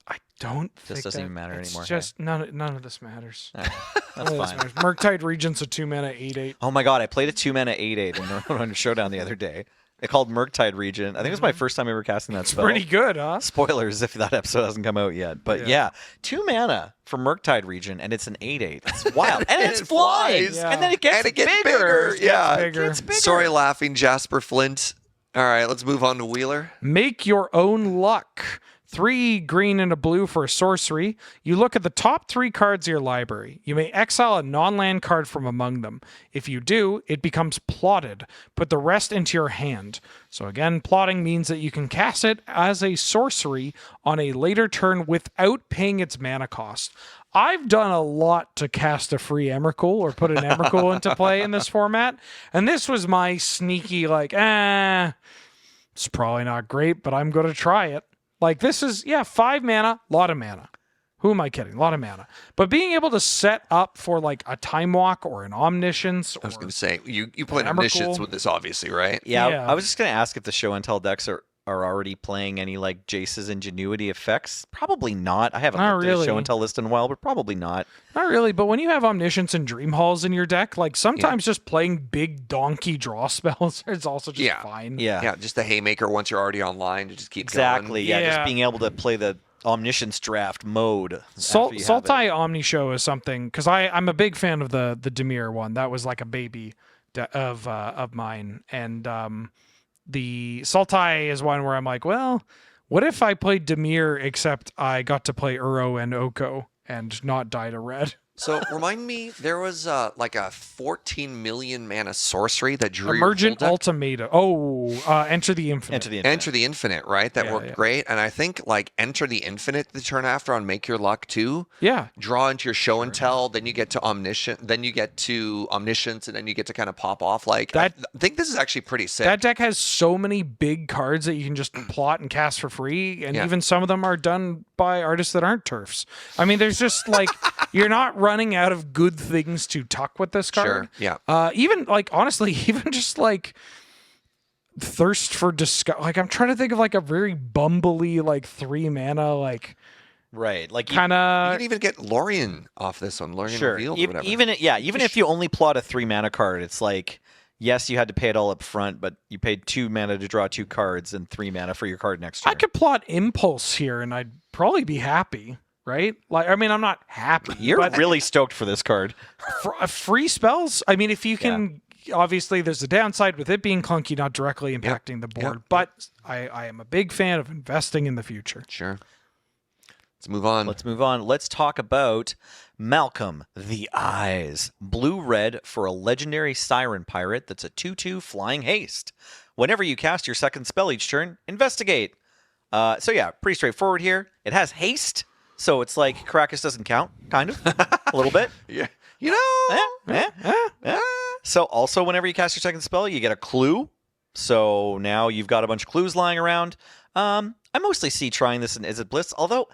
S3: I don't think
S2: doesn't
S3: that-
S2: even matter
S3: it's
S2: anymore,
S3: Just none of this matters.
S2: All right. That's
S3: None of this
S2: fine.
S3: matters. Murktide Regent's a 2-mana 8/8.
S2: Oh my god, I played a 2-mana 8/8 in Northern Showdown the other day. It called Murktide Regent. I think it was my first time ever casting that spell.
S3: Pretty good, huh?
S2: Spoilers if that episode hasn't come out yet. But
S3: Yeah.
S2: yeah, 2 mana for Murktide Regent, and it's an 8/8. It's wild. And it's
S1: it
S2: flying.
S1: flies.
S3: Yeah.
S2: And then it gets,
S1: And it gets bigger. Yeah.
S3: bigger.
S2: It's bigger.
S1: Sorry, laughing Jasper Flint. All right, let's move on to Wheeler.
S3: Make your own luck. 3 green and a blue for a sorcery. You look at the top 3 cards of your library. You may exile a non-land card from among them. If you do, it becomes plotted. Put the rest into your hand. So again, plotting means that you can cast it as a sorcery on a later turn without paying its mana cost. I've done a lot to cast a free Emrakul or put an Emrakul into play in this format. And this was my sneaky it's probably not great, but I'm going to try it. Like, this is, 5 mana, lot of mana. Who am I kidding? A lot of mana. But being able to set up for, like, a Time Walk or an Omniscience.
S1: I was going to say, you played
S3: Emrakul.
S1: Omniscience with this, obviously, right?
S2: Yeah,
S3: Yeah.
S2: I was just going to ask if the show and tell decks are already playing any like Jace's Ingenuity effects. Probably not. I haven't
S3: Not
S2: looked at the
S3: really.
S2: show and tell list in a while, but probably not.
S3: Not really, but when you have Omniscience and Dream Halls in your deck, like, sometimes just playing big donkey draw spells is also just
S1: Yeah.
S3: fine.
S1: Yeah, just the Haymaker once you're already online to just keep
S2: Exactly.
S1: going.
S2: Yeah,
S3: Yeah.
S2: just being able to play the Omniscience draft mode. after you have
S3: Sultai
S2: it.
S3: Omni Show is something, because I'm a big fan of the Dimir one. That was like a baby of mine. And the Sultai is one where I'm like, well, what if I played Dimir except I got to play Uro and Oko and not die to red?
S1: So remind me, there was like a 14 million mana sorcery that drew
S3: Emergent
S1: your whole deck.
S3: Ultimatum. Enter the Infinite.
S2: Enter the Infinite.
S1: Enter the Infinite, right? That
S3: Yeah,
S1: worked
S3: yeah.
S1: great. And I think like Enter the Infinite the turn after on Make Your Luck too.
S3: Yeah.
S1: Draw into your Show and Tell, then you get to Omniscient, then you get to Omniscience, and then you get to kind of pop off. Like I think this is actually pretty sick.
S3: That deck has so many big cards that you can just plot and cast for free, and
S1: Yeah.
S3: even some of them are done by artists that aren't turfs. I mean, there's just like you're not running out of good things to tuck with this card.
S1: Sure. Yeah.
S3: Even like honestly, even just like Thirst for Discovery. Like I'm trying to think of like a very bumbly like 3 mana like
S2: Right. Like you-
S3: kind
S1: You
S3: of.
S1: can even get Lorien off this one, Lorien
S2: sure.
S1: Revealed or
S2: Even,
S1: whatever.
S2: even if you only plot a 3 mana card, it's like yes, you had to pay it all up front, but you paid 2 mana to draw 2 cards and 3 mana for your card next turn.
S3: I could plot Impulse here, and I'd probably be happy. Right? Like, I mean, I'm not happy.
S2: You're
S3: but
S2: really stoked for this card.
S3: free spells. I mean, if you can, obviously, there's a downside with it being clunky, not directly impacting the board.
S1: Yep.
S3: But I am a big fan of investing in the future.
S1: Sure. Let's move on.
S2: Let's move on. Let's talk about Malcolm the Eyes. Blue-red for a legendary Siren Pirate that's a 2/2 flying haste. Whenever you cast your second spell each turn, investigate. So yeah, pretty straightforward here. It has haste, so it's like Krakus doesn't count, kind of, a little bit.
S1: Yeah. You know.
S2: Yeah. So also, whenever you cast your second spell, you get a clue. So now you've got a bunch of clues lying around. I mostly see trying this in Is It Bliss, although,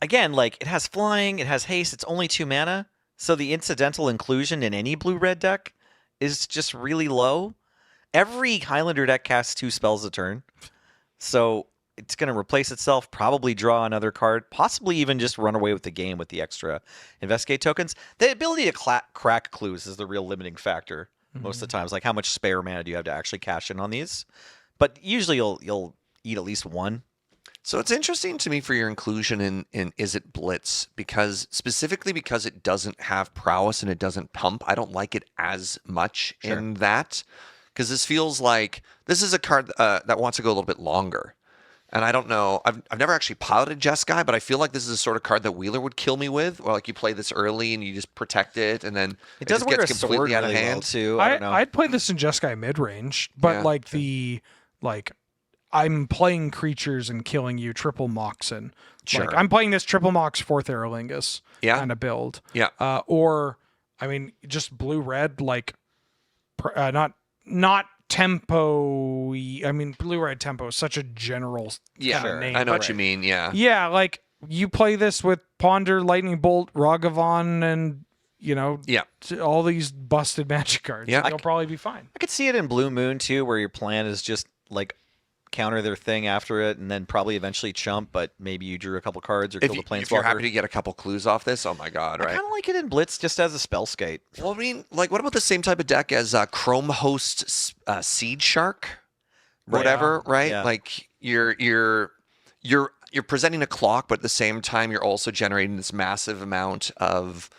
S2: again, like it has flying, it has haste, it's only 2 mana, so the incidental inclusion in any blue-red deck is just really low. Every Highlander deck casts 2 spells a turn, so it's going to replace itself, probably draw another card, possibly even just run away with the game with the extra investigate tokens. The ability to crack clues is the real limiting factor most of the times. Like how much spare mana do you have to actually cash in on these? But usually you'll eat at least one.
S1: So it's interesting to me for your inclusion in Is It Blitz specifically because it doesn't have prowess and it doesn't pump. I don't like it as much in that because this feels like this is a card that wants to go a little bit longer. And I don't know. I've never actually piloted Jeskai, but I feel like this is a sort of card that Wheeler would kill me with, or like you play this early and you just protect it, and then
S2: It does
S1: just
S2: wear a
S1: gets
S2: sword
S1: completely out of
S2: really well
S1: hand.
S2: too. I don't know.
S3: I'd play this in Jeskai mid-range, but
S1: Yeah.
S3: I'm playing creatures and killing you triple Moxen.
S1: Sure.
S3: Like I'm playing this triple Mox 4th Aerolingus
S1: Yeah.
S3: kind of build.
S1: Yeah.
S3: Or I mean just blue-red like not tempo. I mean blue-red tempo is such a general
S1: Yeah,
S3: kind of name.
S1: I know
S3: but
S1: what you mean. Yeah.
S3: yeah, like you play this with Ponder, Lightning Bolt, Ragavan, and
S1: Yeah.
S3: all these busted magic cards.
S1: Yeah.
S3: You'll probably be fine.
S2: I could see it in Blue Moon too, where your plan is just like counter their thing after it, and then probably eventually chump. But maybe you drew a couple cards or kill the planeswalker.
S1: If you're happy to get a couple clues off this, oh my god,
S2: I
S1: right?
S2: kind of like it in Blitz just as a spell skate.
S1: Well, I mean, like, what about the same type of deck as Chrome Host Seed Shark, whatever, right?
S2: Yeah.
S1: Like you're presenting a clock, but at the same time you're also generating this massive amount of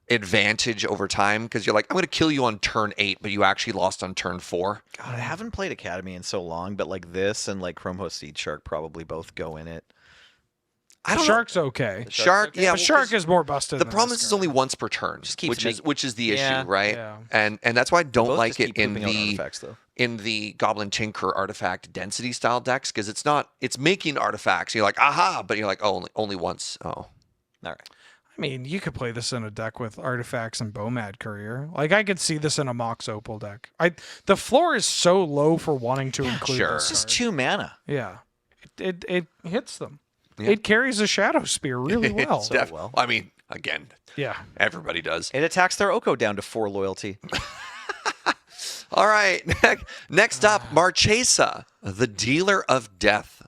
S1: advantage over time because you're like, I'm going to kill you on turn 8, but you actually lost on turn 4.
S2: God, I haven't played Academy in so long, but like this and like Chrome Host Seed Shark probably both go in it.
S1: I don't
S3: Shark's okay.
S1: know. Shark, yeah.
S3: But Shark is more busted.
S1: The
S3: than
S1: problem
S3: this
S1: is it's
S3: card.
S1: only once per turn,
S2: keeps
S1: which is the
S2: Yeah.
S1: issue, right?
S3: Yeah.
S1: And that's why I don't
S2: Both
S1: like
S2: just
S1: it
S2: keep
S1: in
S2: pooping out
S1: the
S2: artifacts, though.
S1: in the Goblin Tinker artifact density style decks because it's making artifacts. You're like, aha, but you're like, oh, only once. Oh,
S2: All right.
S3: I mean, you could play this in a deck with artifacts and Bomad Courier. Like I could see this in a Mox Opal deck. The floor is so low for wanting to include
S1: sure.
S3: this
S2: It's just
S3: card.
S2: 2 mana.
S3: Yeah, it hits them.
S1: Yeah.
S3: It carries a Shadow Spear really well.
S1: It's
S2: well.
S1: I mean, again,
S3: Yeah.
S1: everybody does.
S2: It attacks their Oko down to 4 loyalty.
S1: All right, next up, Marchesa, the Dealer of Death.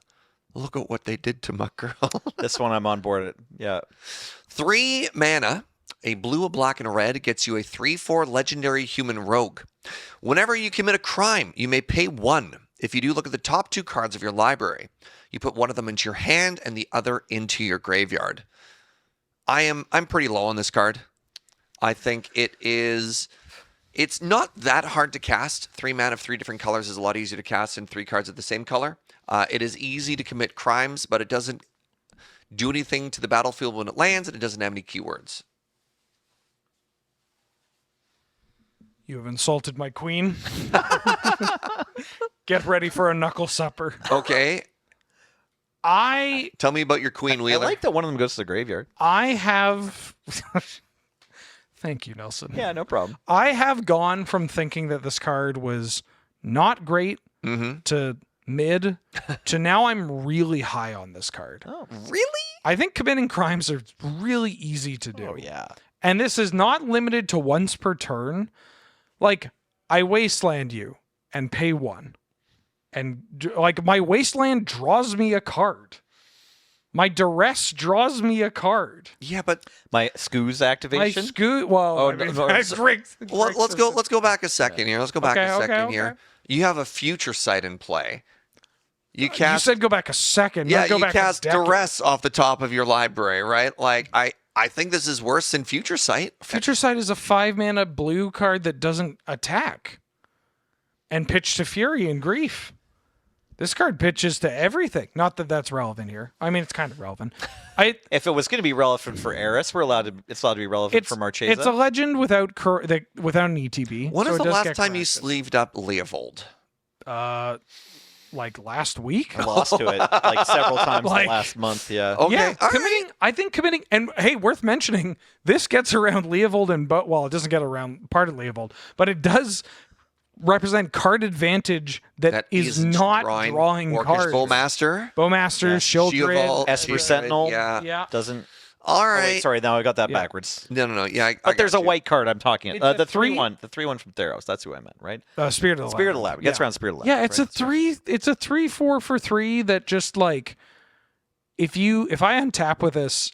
S1: Look at what they did to my girl.
S2: This one I'm on board. Yeah.
S1: 3 mana, a blue, a black, and a red gets you a 3/4 legendary human rogue. Whenever you commit a crime, you may pay 1. If you do, look at the top 2 cards of your library. You put one of them into your hand and the other into your graveyard. I'm pretty low on this card. I think it's not that hard to cast. 3 mana of 3 different colors is a lot easier to cast than 3 cards of the same color. It is easy to commit crimes, but it doesn't do anything to the battlefield when it lands, and it doesn't have any keywords.
S3: You have insulted my queen. Get ready for a knuckle supper.
S1: Okay,
S3: I
S1: tell me about your Queen
S2: I
S1: Wheeler.
S2: like that one of them goes to the graveyard.
S3: have. Thank you, Nelson.
S2: Yeah, no problem.
S3: I have gone from thinking that this card was not great to mid to now I'm really high on this card.
S2: Oh,
S1: Really?
S3: I think committing crimes are really easy to do.
S2: oh yeah.
S3: And this is not limited to once per turn. Like, I wasteland you and pay 1. And, like, my wasteland draws me a card. My duress draws me a card.
S1: Yeah, but
S2: My Scooz
S3: My
S2: activation.
S3: well,
S2: Oh,
S3: I mean,
S2: no,
S3: that's great.
S1: well, let's go back a second here. Let's go back
S3: Okay,
S1: a second
S3: okay,
S1: here.
S3: okay.
S1: You have a future sight in play. You
S3: You
S1: cast
S3: said go back a second.
S1: yeah,
S3: not go
S1: you
S3: back
S1: cast
S3: a decade.
S1: duress off the top of your library, right? Like I think this is worse than future sight.
S3: Future Sight is a 5 mana blue card that doesn't attack and pitch to Fury and Grief. This card pitches to everything. Not that that's relevant here. I mean, it's kind of relevant.
S2: If it was going to be relevant for Eris, it's allowed to be relevant for Marchesa.
S3: It's a legend without without an ETB.
S1: When
S3: so
S1: is
S3: it
S1: the
S3: does
S1: last
S3: get
S1: time you
S3: corrected.
S1: sleeved up Leovold?
S3: Like last week?
S2: I lost to it like several times
S3: Like-
S2: in the last month. Yeah.
S1: Okay,
S3: Yeah,
S1: all
S3: committing.
S1: right.
S3: I think committing, and hey, worth mentioning, this gets around Leovold and well, it doesn't get around part of Leovold, but it does represent card advantage that is
S1: isn't
S3: not drawing
S1: Orcish
S3: cards.
S1: Bowmaster.
S3: Bowmaster, Shieldred.
S1: Sheoval,
S2: Esper Sentinel.
S1: Yeah.
S3: Yeah.
S2: Doesn't.
S1: All
S2: Oh,
S1: right.
S2: wait, sorry, now I got that
S3: Yeah.
S2: backwards.
S1: No. Yeah, I
S2: But there's
S1: got
S2: a
S1: you.
S2: white card I'm talking
S3: It's
S2: about.
S3: a
S2: The
S3: three-
S2: 3/1, the 3/1 from Theros. That's who I meant, right?
S3: Spirit of the
S2: Spirit of the Lab. It gets
S3: Yeah.
S2: around Spirit of the Lab.
S3: Yeah, it's
S2: right?
S3: a 3. It's a 3/4 for 3 that just like if I untap with this,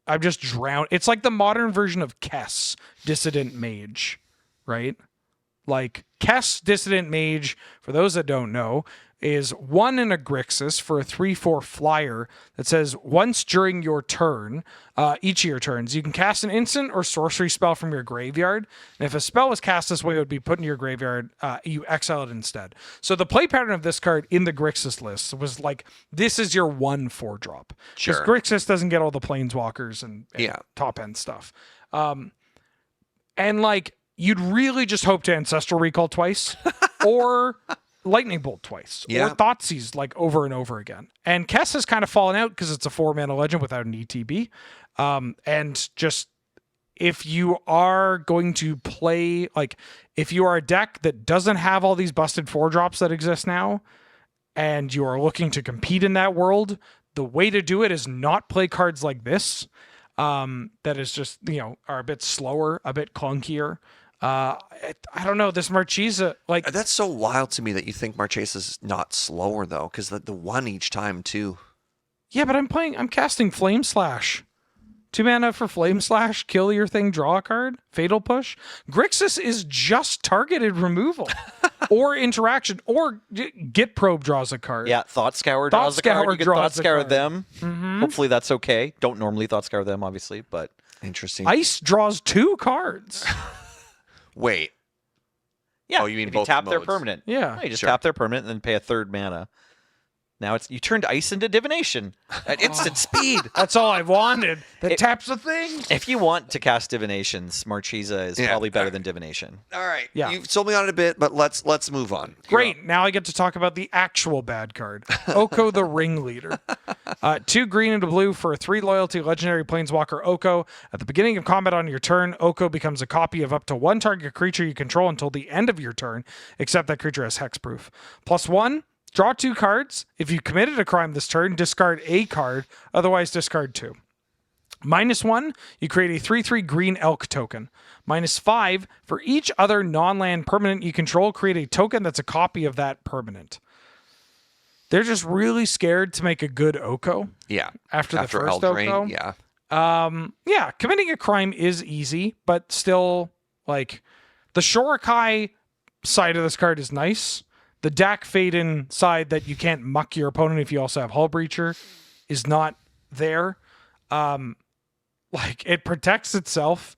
S3: I'm just drowned. It's like the modern version of Kess, Dissident Mage, right? Like Kess, Dissident Mage, for those that don't know, is 1 in a Grixis for a 3/4 flyer that says once during your turn, each of your turns, you can cast an instant or sorcery spell from your graveyard. And if a spell was cast this way, it would be put in your graveyard. You exile it instead. So the play pattern of this card in the Grixis list was like, this is your 1 4-drop. Because
S1: Sure.
S3: Grixis doesn't get all the planeswalkers and top end stuff. And like, you'd really just hope to Ancestral Recall twice or Lightning Bolt twice or Thoughtseize like over and over again. And Kess has kind of fallen out because it's a 4-mana legend without an ETB. And just if you are going to play, like if you are a deck that doesn't have all these busted 4-drops that exist now and you are looking to compete in that world, the way to do it is not play cards like this. That is just, are a bit slower, a bit clunkier. I don't know, this Marchesa, like...
S1: That's so wild to me that you think Marchesa's not slower, though, because the 1 each time, too.
S3: Yeah, but I'm casting Flame Slash. 2 mana for Flame Slash, kill your thing, draw a card, Fatal Push. Grixis is just targeted removal or interaction, or Git Probe draws a card.
S2: Yeah, Thought Scour draws a card. You can Thought Scour
S3: card.
S2: them. Mm-hmm. Hopefully that's okay. Don't normally Thought Scour them, obviously, but...
S1: Interesting.
S3: Ice draws 2 cards.
S1: Wait.
S2: Yeah,
S1: Oh, you mean
S2: if
S1: both
S2: you tap their
S1: modes.
S2: permanent.
S3: Yeah.
S2: No, you just
S1: Sure.
S2: tap their permanent and then pay a 3rd mana. Now you turned Ice into Divination at instant speed.
S3: That's all I've wanted. That taps a thing.
S2: If you want to cast Divinations, Marchesa is probably better than Divination.
S1: All right.
S3: Yeah.
S1: You've sold me on it a bit, but let's move on.
S3: Great. Now I get to talk about the actual bad card. Oko the Ringleader. 2 green and a blue for a 3 loyalty legendary planeswalker Oko. At the beginning of combat on your turn, Oko becomes a copy of up to 1 target creature you control until the end of your turn, except that creature has hexproof. +1, draw 2 cards. If you committed a crime this turn, discard a card, otherwise discard 2. -1, you create a 3/3 green elk token. -5, for each other non-land permanent you control, create a token that's a copy of that permanent. They're just really scared to make a good Oko.
S1: Yeah.
S3: After the first
S1: Eldraine,
S3: Oko.
S1: yeah.
S3: Committing a crime is easy, but still, like, the Shorikai side of this card is nice. The Dak Faden side that you can't muck your opponent if you also have Hull Breacher is not there. Like, it protects itself,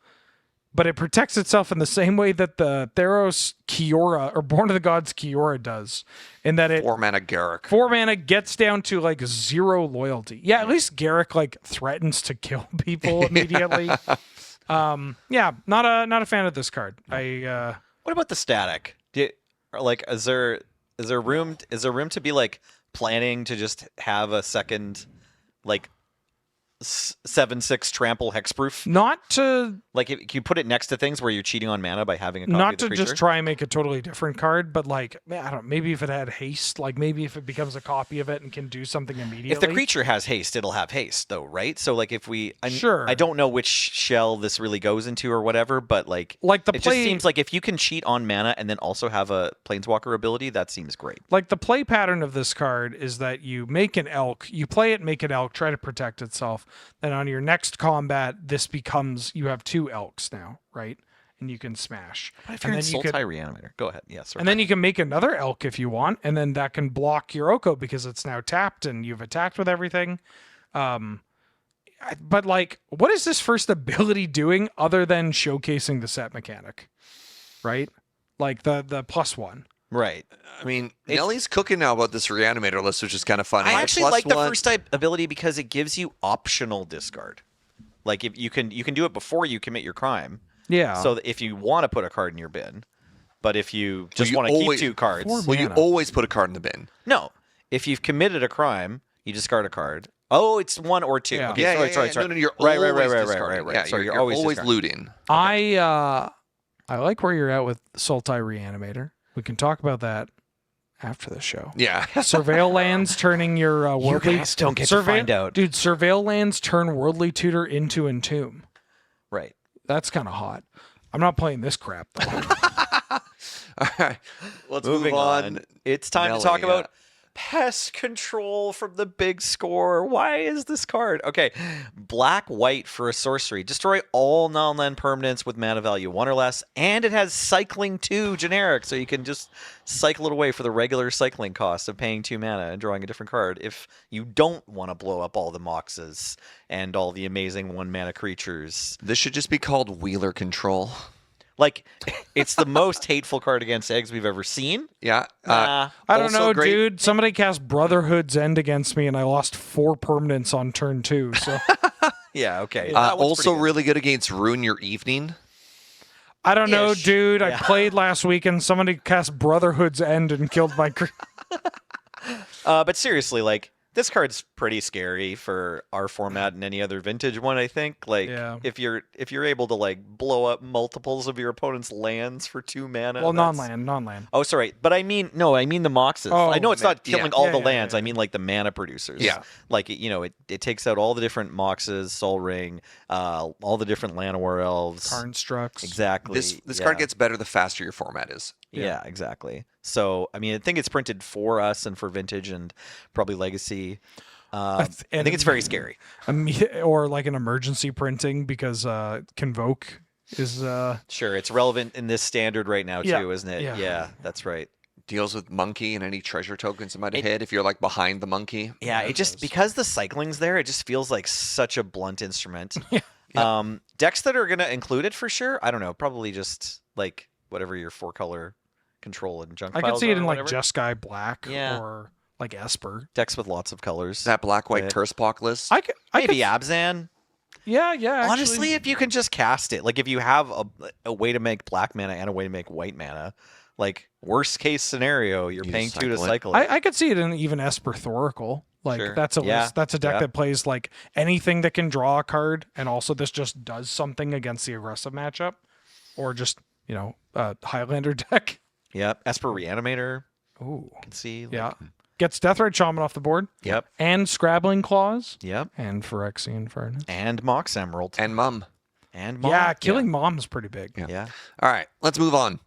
S3: but it protects itself in the same way that the Theros Kiora, or Born of the Gods Kiora does, in that it
S1: 4 mana Garruk.
S3: 4 mana gets down to like 0 loyalty. Yeah, at least Garruk like threatens to kill people immediately. Not a fan of this card.
S2: What about the static? Is there room to be like planning to just have a second like 7/6 trample hexproof?
S3: Not to
S2: Like, if you put it next to things where you're cheating on mana by having a copy
S3: not
S2: of the
S3: to
S2: creature?
S3: just try and make a totally different card, but like, I don't know, maybe if it had haste, like maybe if it becomes a copy of it and can do something immediately.
S2: If the creature has haste, it'll have haste, though, right? So, like,
S3: Sure.
S2: I don't know which shell this really goes into or whatever, but like
S3: the
S2: it
S3: play,
S2: just seems like if you can cheat on mana and then also have a planeswalker ability, that seems great.
S3: like the play pattern of this card is that you make an elk, you play it, make an elk, try to protect itself. Then on your next combat, this becomes, you have 2 elks now, right? And you can smash.
S2: If you're in Sultai Reanimator, go ahead. Yes.
S3: And then you can make another elk if you want, and then that can block your Oko because it's now tapped and you've attacked with everything. But like, what is this first ability doing other than showcasing the set mechanic? Right? Like the +1.
S2: right.
S1: I mean, Nellie's cooking now about this Reanimator list, which is kind of funny.
S2: I
S1: Like,
S2: actually like the
S1: +1
S2: first type ability because it gives you optional discard. Like, if you can do it before you commit your crime.
S3: Yeah.
S2: So that if you want to put a card in your bin, but if you just
S1: you
S2: want to keep
S1: always-
S2: 2 cards,
S1: Well, you
S3: mana.
S1: always put a card in the bin.
S2: no. If you've committed a crime, you discard a card. Oh, it's 1 or 2.
S3: Yeah.
S2: Okay, sorry.
S1: No, you're
S2: Right.
S1: discarding. Yeah,
S2: Sorry,
S1: you're
S2: you're always
S1: always
S2: discarding.
S1: looting.
S3: I like where you're at with Sultai Reanimator. We can talk about that after the show.
S1: Yeah.
S3: Surveil lands turning your worldly
S2: guys don't get to find out.
S3: Dude, Surveil lands turn worldly tutor into Entomb.
S2: Right.
S3: That's kind of hot. I'm not playing this crap though.
S1: All right. Let's
S2: Moving
S1: move
S2: on. It's time
S1: Nelly,
S2: to talk about Pest control from the big score. Why is this card? Okay. Black, white for a sorcery. Destroy all non-land permanents with mana value 1 or less. And it has cycling 2 generic. So you can just cycle it away for the regular cycling cost of paying 2 mana and drawing a different card if you don't want to blow up all the Moxes and all the amazing 1 mana creatures.
S1: This should just be called Wheeler Control.
S2: Like, it's the most hateful card against eggs we've ever seen.
S1: Yeah.
S2: Nah.
S3: I don't
S1: Also
S3: know,
S1: great-
S3: dude. Somebody cast Brotherhood's End against me, and I lost 4 permanents on turn 2. So
S2: Yeah, okay. That one's
S1: Also
S2: pretty good.
S1: really good against Ruin Your Evening.
S3: I don't know,
S2: Ish.
S3: dude. I
S2: Yeah.
S3: played last week, and somebody cast Brotherhood's End and killed my.
S2: But seriously, like, this card's pretty scary for our format and any other vintage one, I think. Like,
S3: Yeah.
S2: if you're able to, like, blow up multiples of your opponent's lands for 2 mana.
S3: Well,
S2: that's-
S3: non-land.
S2: Oh, sorry. But I mean the Moxes.
S3: Oh,
S2: I know it's not
S1: yeah.
S2: killing all
S3: Yeah,
S2: the
S3: yeah,
S2: lands.
S3: yeah.
S2: I mean, like, the mana producers.
S1: Yeah.
S2: Like, it takes out all the different Moxes, Soul Ring, all the different Llanowar Elves.
S3: Karnstrucks.
S2: Exactly.
S1: This
S2: yeah.
S1: card gets better the faster your format is.
S2: Yeah, exactly. So, I mean, I think it's printed for us and for Vintage and probably Legacy. I think it's very scary.
S3: Or like an emergency printing because Convoke is.
S2: Sure, it's relevant in this standard right now too,
S3: Yeah,
S2: isn't it?
S3: yeah.
S2: Yeah, that's right.
S1: Deals with monkey and any treasure tokens it might have hit if you're like behind the monkey.
S2: Yeah,
S3: it
S2: it just
S3: does.
S2: because the cycling's there, it just feels like such a blunt instrument.
S3: Yeah.
S2: Decks that are gonna include it for sure. I don't know, probably just like whatever your 4-color control and junk.
S3: I could
S2: piles
S3: see
S2: are
S3: it in
S2: or
S3: like
S2: whatever.
S3: Jeskai Black
S2: Yeah.
S3: or like Esper.
S2: Decks with lots of colors.
S1: That black-white
S2: Yeah.
S1: Turspock list.
S3: I could.
S2: Maybe Abzan.
S3: Yeah. Actually.
S2: Honestly, if you can just cast it, like if you have a way to make black mana and a way to make white mana, like worst case scenario, you're
S1: You
S2: paying
S1: just
S2: 2 to
S1: cycle it.
S2: cycle it.
S3: I could see it in even Esper Thoracle. Like
S2: Sure.
S3: that's a
S2: Yeah.
S3: list. That's a deck
S2: Yeah.
S3: that plays like anything that can draw a card, and also this just does something against the aggressive matchup, or just Highlander deck.
S2: Yep. Esper Reanimator.
S3: Ooh,
S2: You can see. Like,
S3: yeah. Gets Deathrite Shaman off the board,
S2: Yep.
S3: and Scrabbling Claws,
S2: Yep.
S3: and Phyrexian Furnace.
S2: And Mox Emerald.
S1: and Mum.
S2: And Mom.
S3: Yeah, killing Mom's pretty big.
S2: Yeah.
S1: All right, let's move on.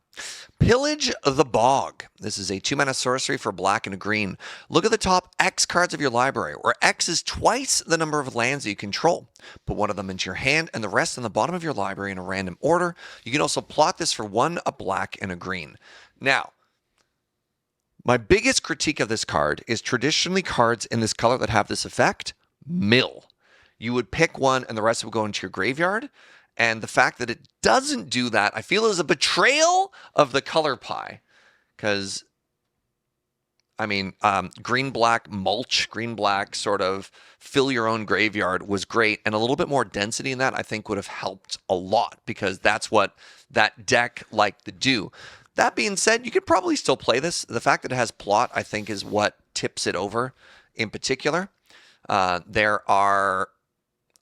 S1: Pillage the Bog. This is a 2-mana sorcery for black and a green. Look at the top X cards of your library, where X is twice the number of lands that you control. Put one of them into your hand and the rest on the bottom of your library in a random order. You can also plot this for 1, a black, and a green. Now, my biggest critique of this card is traditionally cards in this color that have this effect, mill. You would pick one and the rest would go into your graveyard. And the fact that it doesn't do that, I feel is a betrayal of the color pie. Because, I mean, green-black mulch, green-black sort of fill your own graveyard was great. And a little bit more density in that, I think, would have helped a lot. Because that's what that deck liked to do. That being said, you could probably still play this. The fact that it has plot, I think, is what tips it over in particular. There are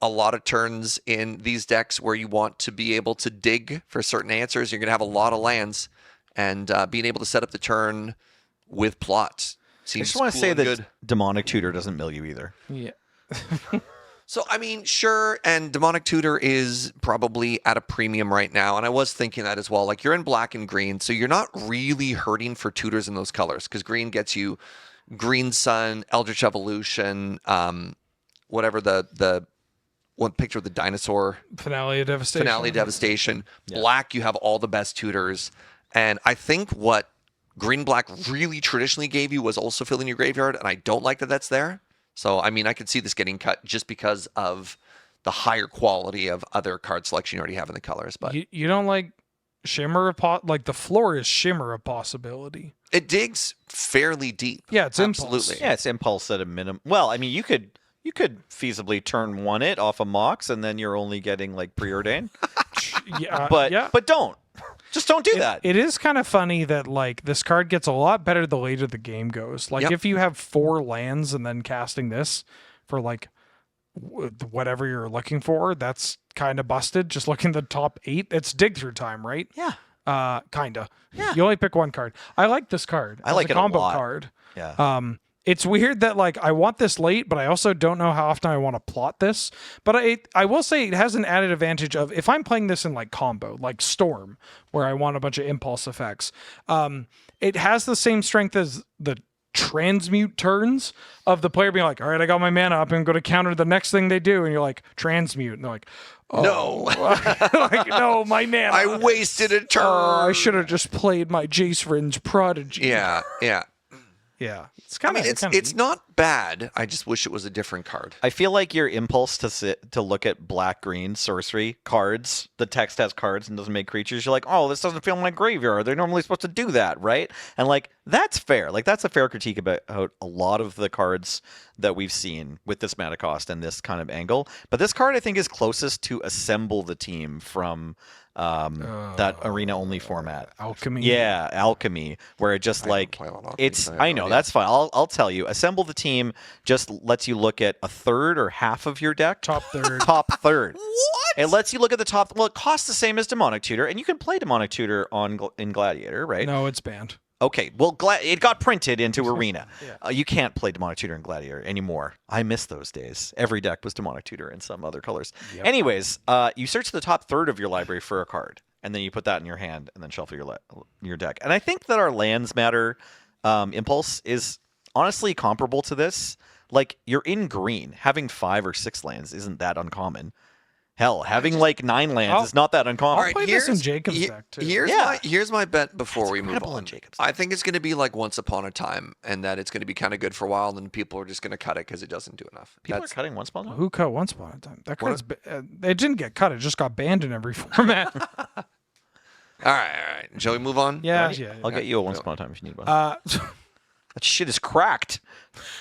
S1: a lot of turns in these decks where you want to be able to dig for certain answers. You're going to have a lot of lands, and being able to set up the turn with plot
S2: I
S1: seems
S2: just want to
S1: cool
S2: say
S1: and
S2: that
S1: good.
S2: Demonic Tutor doesn't mill you either.
S3: Yeah.
S1: So, I mean, sure, and Demonic Tutor is probably at a premium right now, and I was thinking that as well. Like, you're in black and green, so you're not really hurting for tutors in those colors, because green gets you Green Sun, Eldritch Evolution, whatever the one picture of the dinosaur,
S3: Finale of Devastation.
S1: Finale Devastation. Black, you have all the best tutors. And I think what green-black really traditionally gave you was also filling your graveyard, and I don't like that that's there. So, I mean, I could see this getting cut just because of the higher quality of other card selection you already have in the colors. But
S3: You don't like Shimmer of like the floor is Shimmer of Possibility.
S1: it digs fairly deep.
S3: Yeah, it's Impulse.
S1: Absolutely.
S2: Yeah, it's Impulse at a minimum. Well, I mean, you could feasibly turn one it off a Mox, and then you're only getting like Preordain.
S3: Yeah,
S2: But
S3: yeah.
S2: but don't. Just don't do that.
S3: It is kind of funny that like this card gets a lot better the later the game goes. Like
S1: Yep.
S3: if you have 4 lands and then casting this for like whatever you're looking for, that's kind of busted. Just looking at the top 8, it's dig through time, right?
S2: Yeah.
S3: Kinda.
S2: Yeah.
S3: You only pick one card. I like this card.
S2: I
S3: as
S2: like
S3: a
S2: it a
S3: combo
S2: lot.
S3: card.
S2: Yeah.
S3: It's weird that like I want this late, but I also don't know how often I want to plot this. But I will say it has an added advantage of if I'm playing this in like combo, like Storm, where I want a bunch of impulse effects. It has the same strength as the transmute turns of the player being like, all right, I got my mana up and going to counter the next thing they do. And you're like, transmute. And they're like, oh.
S1: No.
S3: Like, no, my mana.
S1: I wasted a turn.
S3: I should have just played my Jace Fringe Prodigy.
S1: Yeah.
S3: Yeah. It's
S1: I
S3: kind
S1: mean,
S3: of
S1: it's not bad. I just wish it was a different card.
S2: I feel like your impulse to look at black-green sorcery cards, the text has cards and doesn't make creatures, you're like, oh, this doesn't feel in my graveyard. They're normally supposed to do that, right? And like, that's fair. Like, that's a fair critique about a lot of the cards that we've seen with this mana cost and this kind of angle. But this card, I think, is closest to assemble the team from that arena-only format.
S3: Alchemy.
S2: Yeah, alchemy, where it just like
S1: play a lot of alchemy,
S2: it's.
S1: so I have
S2: I
S1: no
S2: know
S1: idea.
S2: that's fine. I'll tell you. Assemble the team just lets you look at a third or half of your deck.
S3: Top third.
S2: Top third.
S1: What?
S2: It lets you look at the top. Well, it costs the same as Demonic Tutor, and you can play Demonic Tutor in Gladiator, right?
S3: No, it's banned.
S2: Okay, well, it got printed into Arena. You can't play Demonic Tutor in Gladiator anymore. I miss those days. Every deck was Demonic Tutor in some other colors.
S3: Yep.
S2: Anyways, you search the top third of your library for a card, and then you put that in your hand, and then shuffle your deck. And I think that our lands matter impulse is honestly comparable to this. Like, you're in green. Having 5 or 6 lands isn't that uncommon. Hell, having like 9 lands is not that uncommon.
S3: All right. play this in Jacob's deck, too.
S1: Here's my bet before we move
S2: incredible
S1: on.
S2: in Jacob's
S1: I think it's going to be like Once Upon a Time, and that it's going to be kind of good for a while, and then people are just going to cut it because it doesn't do enough.
S2: People are cutting one spell now?
S3: Who cut Once Upon a Time? That card's it didn't get cut. It just got banned in every format.
S1: All right. Shall we move on?
S3: Yeah.
S2: I'll get you a Once Upon a Time if you need one.
S3: Uh,
S2: That shit is cracked.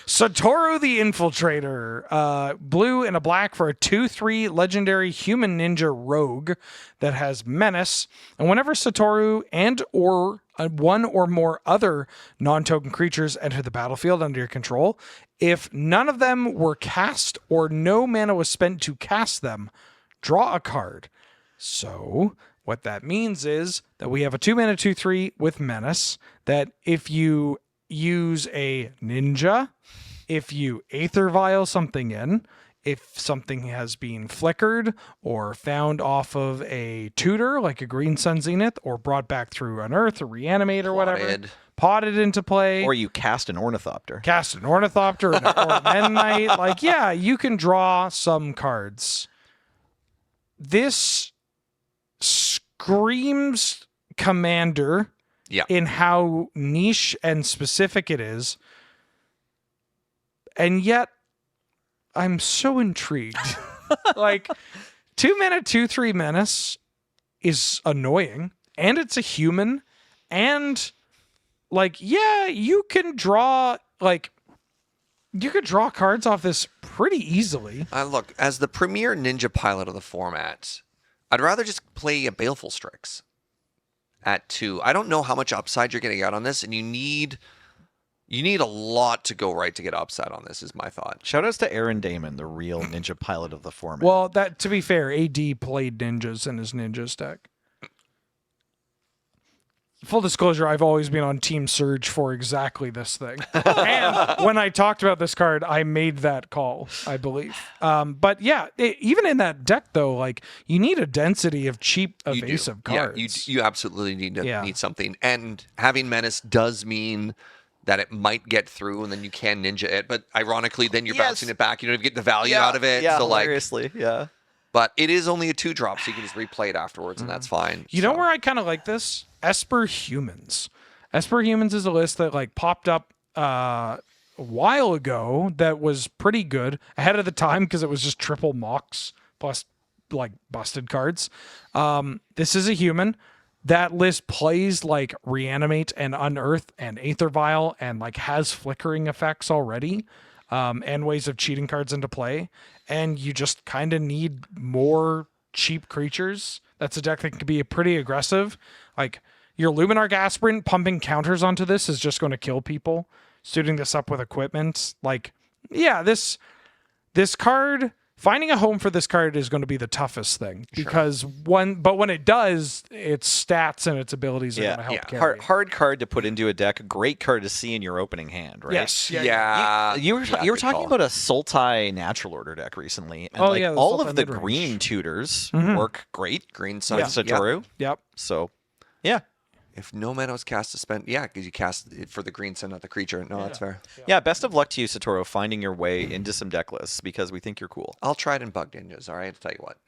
S3: Satoru the Infiltrator, blue and a black for a 2/3 legendary human ninja rogue that has menace. And whenever Satoru and or one or more other non-token creatures enter the battlefield under your control, if none of them were cast or no mana was spent to cast them, draw a card. So what that means is that we have a 2-mana 2/3 with menace that if you use a ninja, if you Aether Vial something in, if something has been flickered or found off of a tutor like a Green Sun Zenith or brought back through Unearth or Reanimate or whatever, potted into play,
S2: Or you cast an Ornithopter.
S3: cast an Ornithopter or a Mennonite, like, yeah, you can draw some cards. This screams Commander in how niche and specific it is. And yet, I'm so intrigued. Like, 2-mana 2/3 menace is annoying, and it's a human, and like, yeah, you can draw cards off this pretty easily.
S1: Look, as the premier ninja pilot of the format, I'd rather just play a Baleful Strix at 2. I don't know how much upside you're getting out on this, and you need a lot to go right to get upside on this, is my thought.
S2: Shoutouts to Aaron Damon, the real ninja pilot of the format.
S3: Well, that, to be fair, AD played ninjas in his ninjas deck. Full disclosure, I've always been on Team Serge for exactly this thing. And when I talked about this card, I made that call, I believe. But yeah, even in that deck, though, like, you need a density of cheap evasive cards.
S1: Yeah, you absolutely need something. And having Menace does mean that it might get through, and then you can ninja it. But ironically, then you're bouncing it back. You don't even get the value out of it.
S2: Yeah,
S1: so, like,
S2: hilariously, yeah.
S1: But it is only a 2-drop, so you can just replay it afterwards, and that's fine.
S3: You know where I kind of like this? Esper Humans. Esper Humans is a list that like popped up a while ago that was pretty good ahead of the time because it was just triple mocks plus like busted cards. This is a human. That list plays like Reanimate and Unearth and Aether Vial and like has flickering effects already. And ways of cheating cards into play, and you just kind of need more cheap creatures. That's a deck that can be pretty aggressive. Like, your Luminarch Aspirant pumping counters onto this is just going to kill people. Suiting this up with equipment, like, yeah, this card, finding a home for this card is going to be the toughest thing because when it does, its stats and its abilities are going to help carry.
S2: Hard card to put into a deck, a great card to see in your opening hand, right?
S3: Yes.
S2: You were talking about a Sultai Natural Order deck recently, and all of the green tutors work great.
S1: Green Sun
S2: with Satoru.
S3: Yep.
S2: So, yeah.
S1: If no mana was cast to spend, yeah, because you cast it for the green, send out the creature. No, that's fair.
S2: Yeah, best of luck to you, Satoru, finding your way into some deck lists because we think you're cool.
S1: I'll try it in Bug Ninjas. All right, I'll tell you what.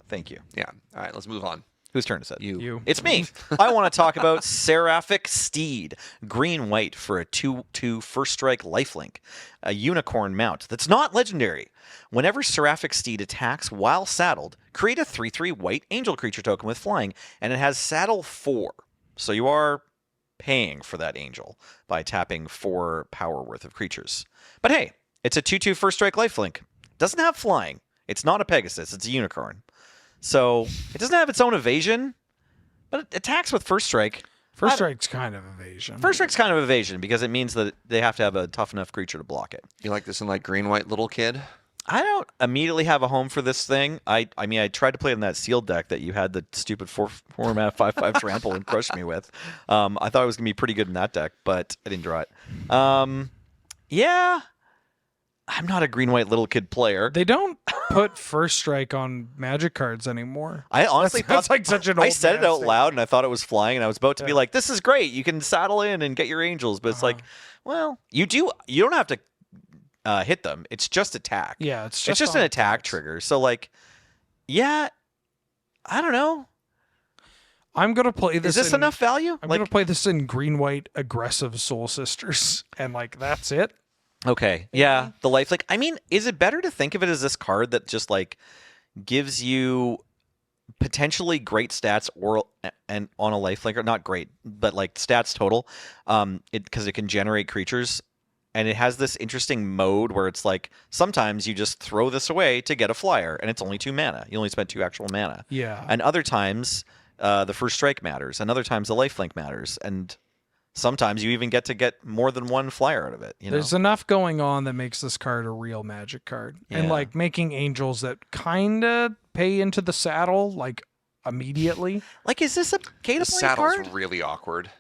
S2: Thank you.
S1: Yeah. All right, let's move on.
S2: Whose turn is it?
S1: You.
S2: It's me. I want to talk about Seraphic Steed, green-white for a 2/2 first strike lifelink, a unicorn mount that's not legendary. Whenever Seraphic Steed attacks while saddled, create a 3/3 white angel creature token with flying, and it has saddle 4. So you are paying for that angel by tapping 4 power worth of creatures. But hey, it's a 2/2 first strike lifelink. Doesn't have flying. It's not a Pegasus. It's a unicorn. So it doesn't have its own evasion, but it attacks with first strike.
S3: First strike's kind of evasion.
S2: First strike's kind of evasion because it means that they have to have a tough enough creature to block it.
S1: You like this in like green-white little kid?
S2: I don't immediately have a home for this thing. I mean, I tried to play in that sealed deck that you had the stupid 4-mana 5/5 trample and crush me with. I thought it was going to be pretty good in that deck, but I didn't draw it. Yeah. I'm not a green-white little kid player.
S3: They don't put first strike on Magic cards anymore.
S2: I honestly
S3: That's
S2: thought
S3: like such an
S2: I
S3: old
S2: said it
S3: man
S2: out
S3: thing.
S2: loud, and I thought it was flying, and I was about to be like, "This is great! You can saddle in and get your angels." But it's like, well, you don't have to hit them. It's just attack.
S3: Yeah, it's
S2: It's
S3: just
S2: just
S3: on
S2: an attack
S3: attacks.
S2: trigger. So like, yeah, I don't know.
S3: I'm gonna play this.
S2: Is this
S3: in,
S2: enough value?
S3: I'm
S2: Like,
S3: gonna play this in green-white aggressive Soul Sisters, and like that's it.
S2: okay, yeah, the lifelink. I mean, is it better to think of it as this card that just like gives you potentially great stats or and on a lifelink, or not great, but like stats total, because it can generate creatures, and it has this interesting mode where it's like sometimes you just throw this away to get a flyer, and it's only 2 mana. You only spend 2 actual mana.
S3: Yeah.
S2: And other times, the first strike matters, and other times the lifelink matters, and sometimes you even get to get more than one flyer out of it. You know?
S3: There's enough going on that makes this card a real Magic card, and
S2: Yeah.
S3: like making angels that kind of pay into the saddle like immediately.
S2: Like, is this a pay
S1: The
S2: to play
S1: saddle's
S2: card?
S1: really awkward.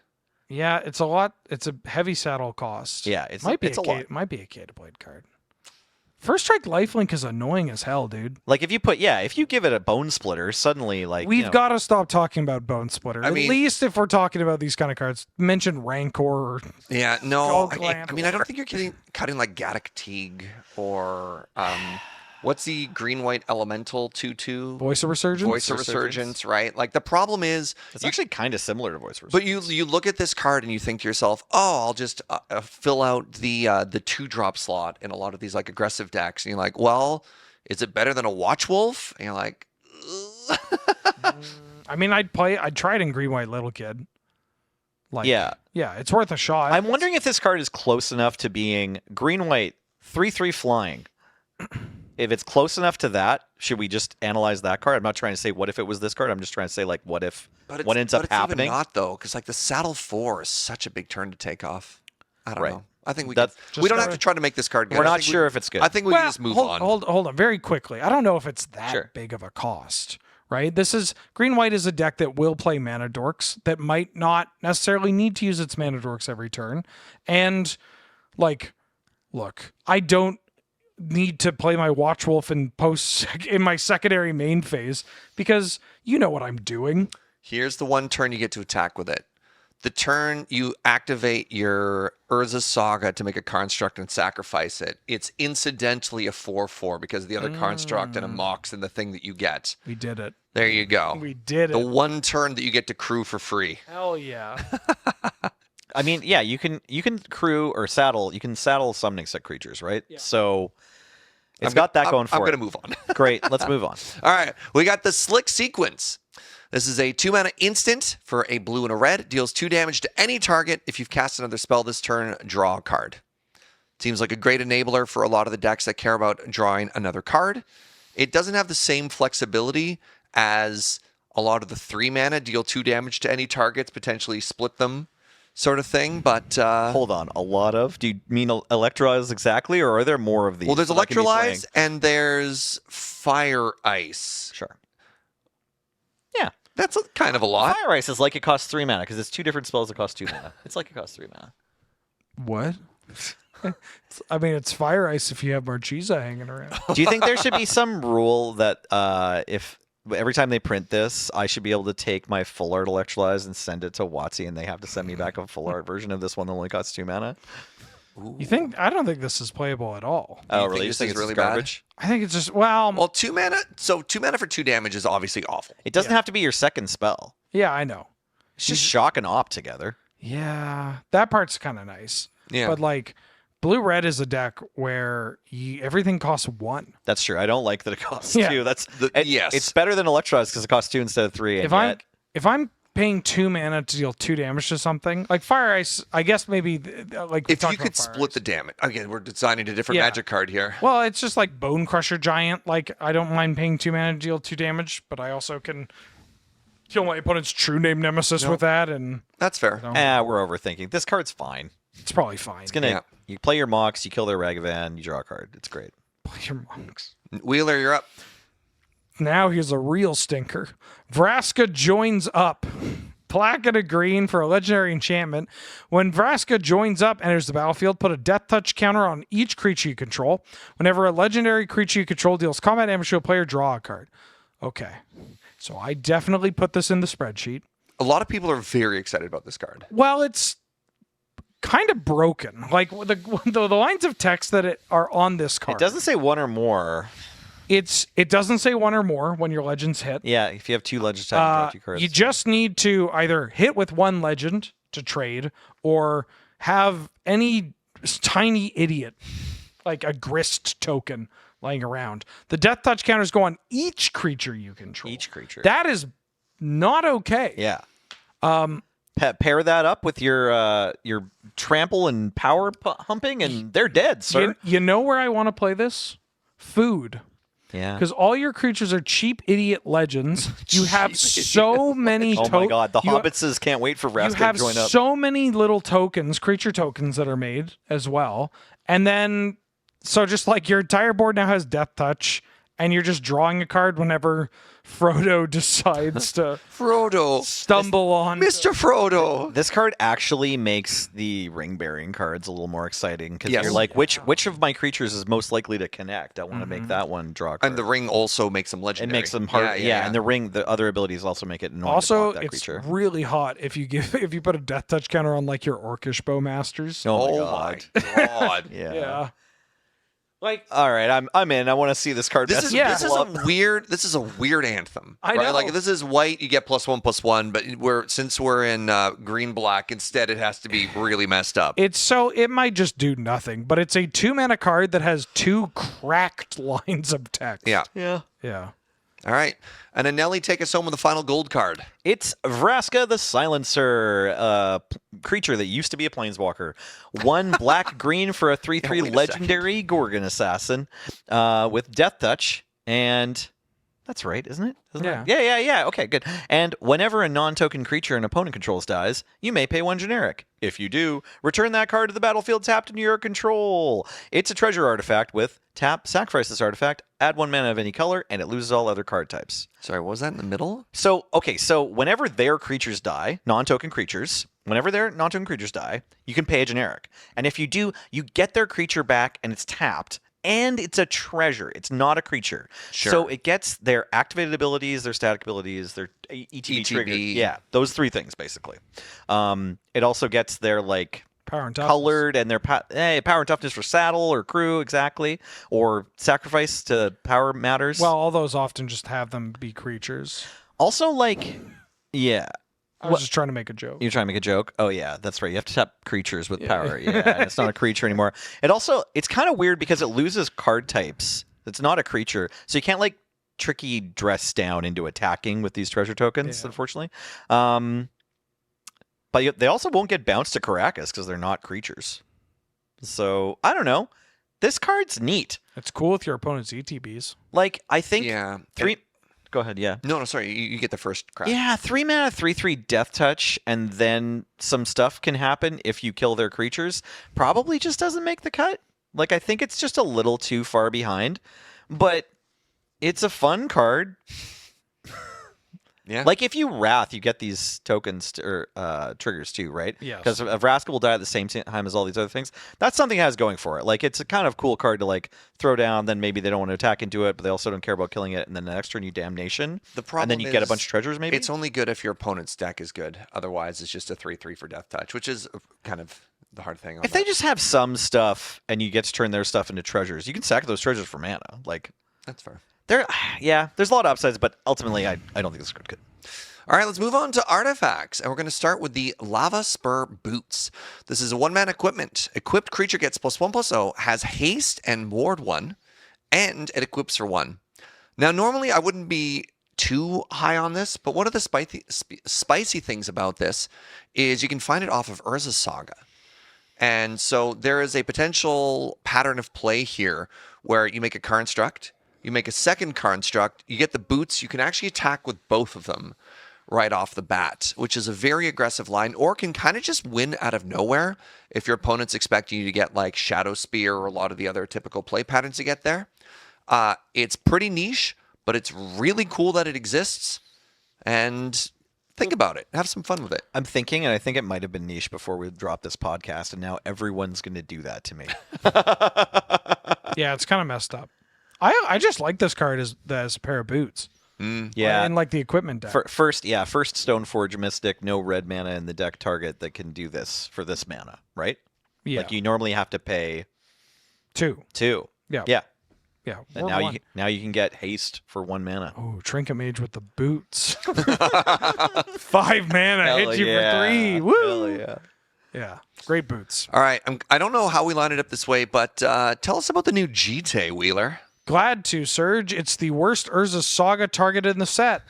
S3: Yeah, it's a lot. It's a heavy saddle cost.
S2: Yeah, it's
S3: might be
S2: a lot.
S3: It might be a K to Blade card. First strike lifelink is annoying as hell, dude.
S2: Like if you give it a bone splitter, suddenly like
S3: We've got to stop talking about Bone Splitter.
S1: I
S3: At
S1: mean-
S3: least if we're talking about these kind of cards, mention Rancor. Or,
S1: Yeah, no.
S3: Gold
S1: I
S3: Gland.
S1: mean, I don't think you're cutting like Gaddock Teague or what's the green-white elemental 2/2?
S3: Voice of Resurgence.
S1: Voice of Resurgence, right? Like the problem is,
S2: it's actually kind of similar to Voice of
S1: but you look at this card and you think to yourself, oh, I'll just fill out the 2-drop slot in a lot of these like aggressive decks, and you're like, well, is it better than a Watch Wolf? And you're like,
S3: I mean, I'd try it in Green White Little Kid. Like,
S2: Yeah.
S3: it's worth a shot.
S2: I'm wondering if this card is close enough to being green white 3/3 flying. If it's close enough to that, should we just analyze that card? I'm not trying to say what if it was this card. I'm just trying to say like what if what ends up
S1: it's
S2: happening.
S1: Even not though, because like the saddle 4 is such a big turn to take off. I don't
S2: Right.
S1: know. I think we
S2: That's
S1: we don't have to try to make this card good.
S2: We're
S1: I
S2: not
S1: think
S2: sure if it's good.
S1: I think we can just move
S3: hold,
S1: on.
S3: Hold on, very quickly. I don't know if it's that
S2: Sure.
S3: big of a cost, right? This is Green White is a deck that will play Mana Dorks that might not necessarily need to use its Mana Dorks every turn, and like, look, I don't need to play my Watch Wolf in my secondary main phase because you know what I'm doing.
S1: Here's the one turn you get to attack with it. The turn you activate your Urza Saga to make a construct and sacrifice it, it's incidentally a 4/4 because of the other construct and a Mox and the thing that you get.
S3: We did it.
S1: There you go.
S3: We did
S1: The
S3: it.
S1: one turn that you get to crew for free.
S3: Hell yeah.
S2: I mean, yeah, you can crew or saddle. You can saddle summoning set creatures, right?
S3: Yeah.
S2: So it's got that going for
S1: I'm
S2: it.
S1: going to move on.
S2: Great. Let's move on.
S1: All right, we got the Slick Sequence. This is a 2-mana instant for a blue and a red. Deals 2 damage to any target. If you've cast another spell this turn, draw a card. Seems like a great enabler for a lot of the decks that care about drawing another card. It doesn't have the same flexibility as a lot of the 3-mana deal 2 damage to any targets, potentially split them sort of thing. But
S2: Hold on. A lot of? Do you mean Electrolyze exactly, or are there more of these?
S1: well, there's
S2: that I can be playing?
S1: Electrolyze and there's Fire Ice.
S2: Sure. Yeah.
S1: That's kind of a lot.
S2: Fire Ice is like it costs 3 mana because it's 2 different spells that cost 2 mana. It's like it costs 3 mana.
S3: What? I mean, it's Fire Ice if you have Marchesa hanging around.
S2: Do you think there should be some rule that if every time they print this, I should be able to take my full art electrolyze and send it to WotC, and they have to send me back a full art version of this one that only costs 2 mana.
S3: You think? I don't think this is playable at all.
S2: Oh,
S1: think
S2: really? You
S1: this
S2: think
S1: is
S2: it's
S1: really
S2: garbage?
S3: I think it's just well,
S1: 2 mana. So 2 mana for 2 damage is obviously awful.
S2: It doesn't have to be your second spell.
S3: yeah, I know.
S2: It's just shock and op together.
S3: Yeah, that part's kind of nice.
S1: Yeah.
S3: But like, blue-red is a deck where everything costs 1.
S2: That's true. I don't like that it costs
S3: Yeah.
S2: 2.
S1: Yes.
S2: It's better than electrolyze because it costs 2 instead of 3.
S3: If I'm paying 2 mana to deal 2 damage to something, like Fire Ice, I guess maybe like we
S1: If
S3: talked
S1: you could
S3: about Fire
S1: split
S3: Ice.
S1: the damage. Again, we're designing a different
S3: Yeah.
S1: magic card here.
S3: Well, it's just like Bone Crusher Giant. Like, I don't mind paying 2 mana to deal 2 damage, but I also can kill my opponent's true name nemesis with that, and
S1: That's fair.
S2: we're overthinking. This card's fine.
S3: it's probably fine.
S2: It's gonna.
S1: Yeah.
S2: You play your Mox, you kill their Ragavan, you draw a card. It's great.
S3: Play your monks.
S1: Wheeler, you're up.
S3: Now here's a real stinker. Vraska joins up. Black and a green for a legendary enchantment. When Vraska joins up, enters the battlefield, put a death touch counter on each creature you control. Whenever a legendary creature you control deals combat damage to a player, draw a card. Okay. So I definitely put this in the spreadsheet.
S1: A lot of people are very excited about this card.
S3: Well, it's kind of broken. Like the lines of text that are on this card.
S2: It doesn't say 1 or more.
S3: It doesn't say 1 or more when your legends hit.
S2: Yeah, if you have 2 legends, time to draw 2 cards.
S3: You just need to either hit with 1 legend to trade or have any tiny idiot, like a grist token, laying around. The death touch counters go on each creature you control.
S2: Each creature.
S3: That is not okay.
S2: Yeah. Pair that up with your trample and power humping, and they're dead, sir.
S3: You know where I want to play this? Food.
S2: Yeah.
S3: Because all your creatures are cheap idiot legends. You have so many.
S2: Oh my god, the hobbitses can't wait for
S3: You
S2: Vraska
S3: have
S2: to join up.
S3: so many little tokens, creature tokens that are made as well, and then so just like your entire board now has Death Touch, and you're just drawing a card whenever Frodo decides to
S1: Frodo.
S3: stumble on
S1: Mr. Frodo.
S2: This card actually makes the ring bearing cards a little more exciting because
S1: Yes.
S2: you're like, which of my creatures is most likely to connect? I want to make that one draw a card.
S1: And the ring also makes them
S2: it
S1: legendary.
S2: makes them hard. Yeah, and the ring, the other abilities also make it annoying
S3: Also,
S2: to block that
S3: it's
S2: creature.
S3: really hot if you put a Death Touch counter on like your Orcish Bowmasters.
S2: Oh
S1: Oh
S2: my
S1: my god.
S2: Yeah.
S3: Yeah. Like
S2: All right, I'm in. I want to see this card.
S1: This
S2: mess
S1: is
S3: Yeah.
S1: this is
S2: people
S1: a
S2: up.
S1: weird anthem.
S3: I
S1: right?
S3: know.
S1: Like if this is white, you get +1/+1, but since we're in green black, instead it has to be really messed up.
S3: it might just do nothing, but it's a 2 mana card that has 2 cracked lines of text.
S1: Yeah.
S2: Yeah.
S3: Yeah.
S1: All right. And then Nelly, take us home with the final gold card.
S2: It's Vraska the Silencer, creature that used to be a planeswalker. 1 black-green for a 3/3
S1: wait a
S2: legendary Gorgon assassin with Death Touch, and that's right, isn't it?
S3: Yeah.
S2: Yeah. Okay, good. And whenever a non-token creature an opponent controls dies, you may pay 1 generic. If you do, return that card to the battlefield tapped into your control. It's a treasure artifact with tap, sacrifice this artifact, add 1 mana of any color, and it loses all other card types.
S1: Sorry, what was that in the middle?
S2: So whenever their creatures die, non-token creatures, you can pay a generic. And if you do, you get their creature back and it's tapped. And it's a treasure. It's not a creature.
S1: Sure.
S2: So it gets their activated abilities, their static abilities, their ETB trigger. Yeah, those 3 things, basically. It also gets their, like,
S3: Power and toughness.
S2: colored and their power and toughness for saddle or crew, exactly. Or sacrifice to power matters.
S3: Well, all those often just have them be creatures.
S2: also, like, yeah.
S3: I was just trying to make a joke.
S2: You're trying to make a joke? Oh, yeah, that's right. You have to tap creatures with power. Yeah, and it's not a creature anymore. It's kind of weird because it loses card types. It's not a creature. So you can't, like, tricky dress down into attacking with these treasure tokens, unfortunately. But they also won't get bounced to Caracas because they're not creatures. So, I don't know. This card's neat.
S3: It's cool with your opponent's ETBs.
S2: Like, I think
S1: Yeah.
S2: Go ahead, yeah.
S1: No, sorry. You get the first crack.
S2: Yeah, 3 mana, 3/3 Death Touch, and then some stuff can happen if you kill their creatures. Probably just doesn't make the cut. Like, I think it's just a little too far behind. But it's a fun card.
S1: Yeah.
S2: Like if you Wrath, you get these tokens or triggers too, right?
S3: Yes.
S2: Because Vraska will die at the same time as all these other things. That's something it has going for it. Like it's a kind of cool card to like throw down. Then maybe they don't want to attack into it, but they also don't care about killing it. And then the next turn you Damnation.
S1: The problem
S2: and then you get a bunch of treasures. Maybe
S1: it's only good if your opponent's deck is good. Otherwise, it's just a 3/3 for Death Touch, which is kind of the hard thing.
S2: If they just have some stuff and you get to turn their stuff into treasures, you can sack those treasures for mana. Like
S1: that's fair.
S2: There's a lot of upsides, but ultimately, I don't think this card could.
S1: All right, let's move on to artifacts, and we're going to start with the Lava Spur Boots. This is a 1-mana equipment. Equipped creature gets +1/+0, has haste and ward 1, and it equips for 1. Now, normally I wouldn't be too high on this, but one of the spicy things about this is you can find it off of Urza's Saga. And so there is a potential pattern of play here where you make a car instruct, you make a second car instruct, you get the boots, you can actually attack with both of them right off the bat, which is a very aggressive line, or can kind of just win out of nowhere if your opponent's expecting you to get like Shadow Spear or a lot of the other typical play patterns you get there. It's pretty niche, but it's really cool that it exists. And think about it. Have some fun with it.
S2: I'm thinking, and I think it might have been niche before we dropped this podcast, and now everyone's going to do that to me.
S3: Yeah, it's kind of messed up. I just like this card as a pair of boots.
S2: Yeah.
S3: And like the equipment deck.
S2: First Stoneforge Mystic, no red mana in the deck target that can do this for this mana, right?
S3: Yeah.
S2: Like you normally have to pay
S3: 2.
S2: 2.
S3: Yeah.
S2: Yeah.
S3: Yeah.
S2: And now you can get haste for 1 mana.
S3: Oh, Trinket Mage with the boots. 5 mana,
S2: Hell
S3: hit you
S2: yeah.
S3: for 3. Woo!
S2: Hell yeah.
S3: Yeah. Great boots.
S1: All right. I don't know how we lined it up this way, but tell us about the new GT, Wheeler.
S3: Glad to, Serge. It's the worst Urza Saga targeted in the set.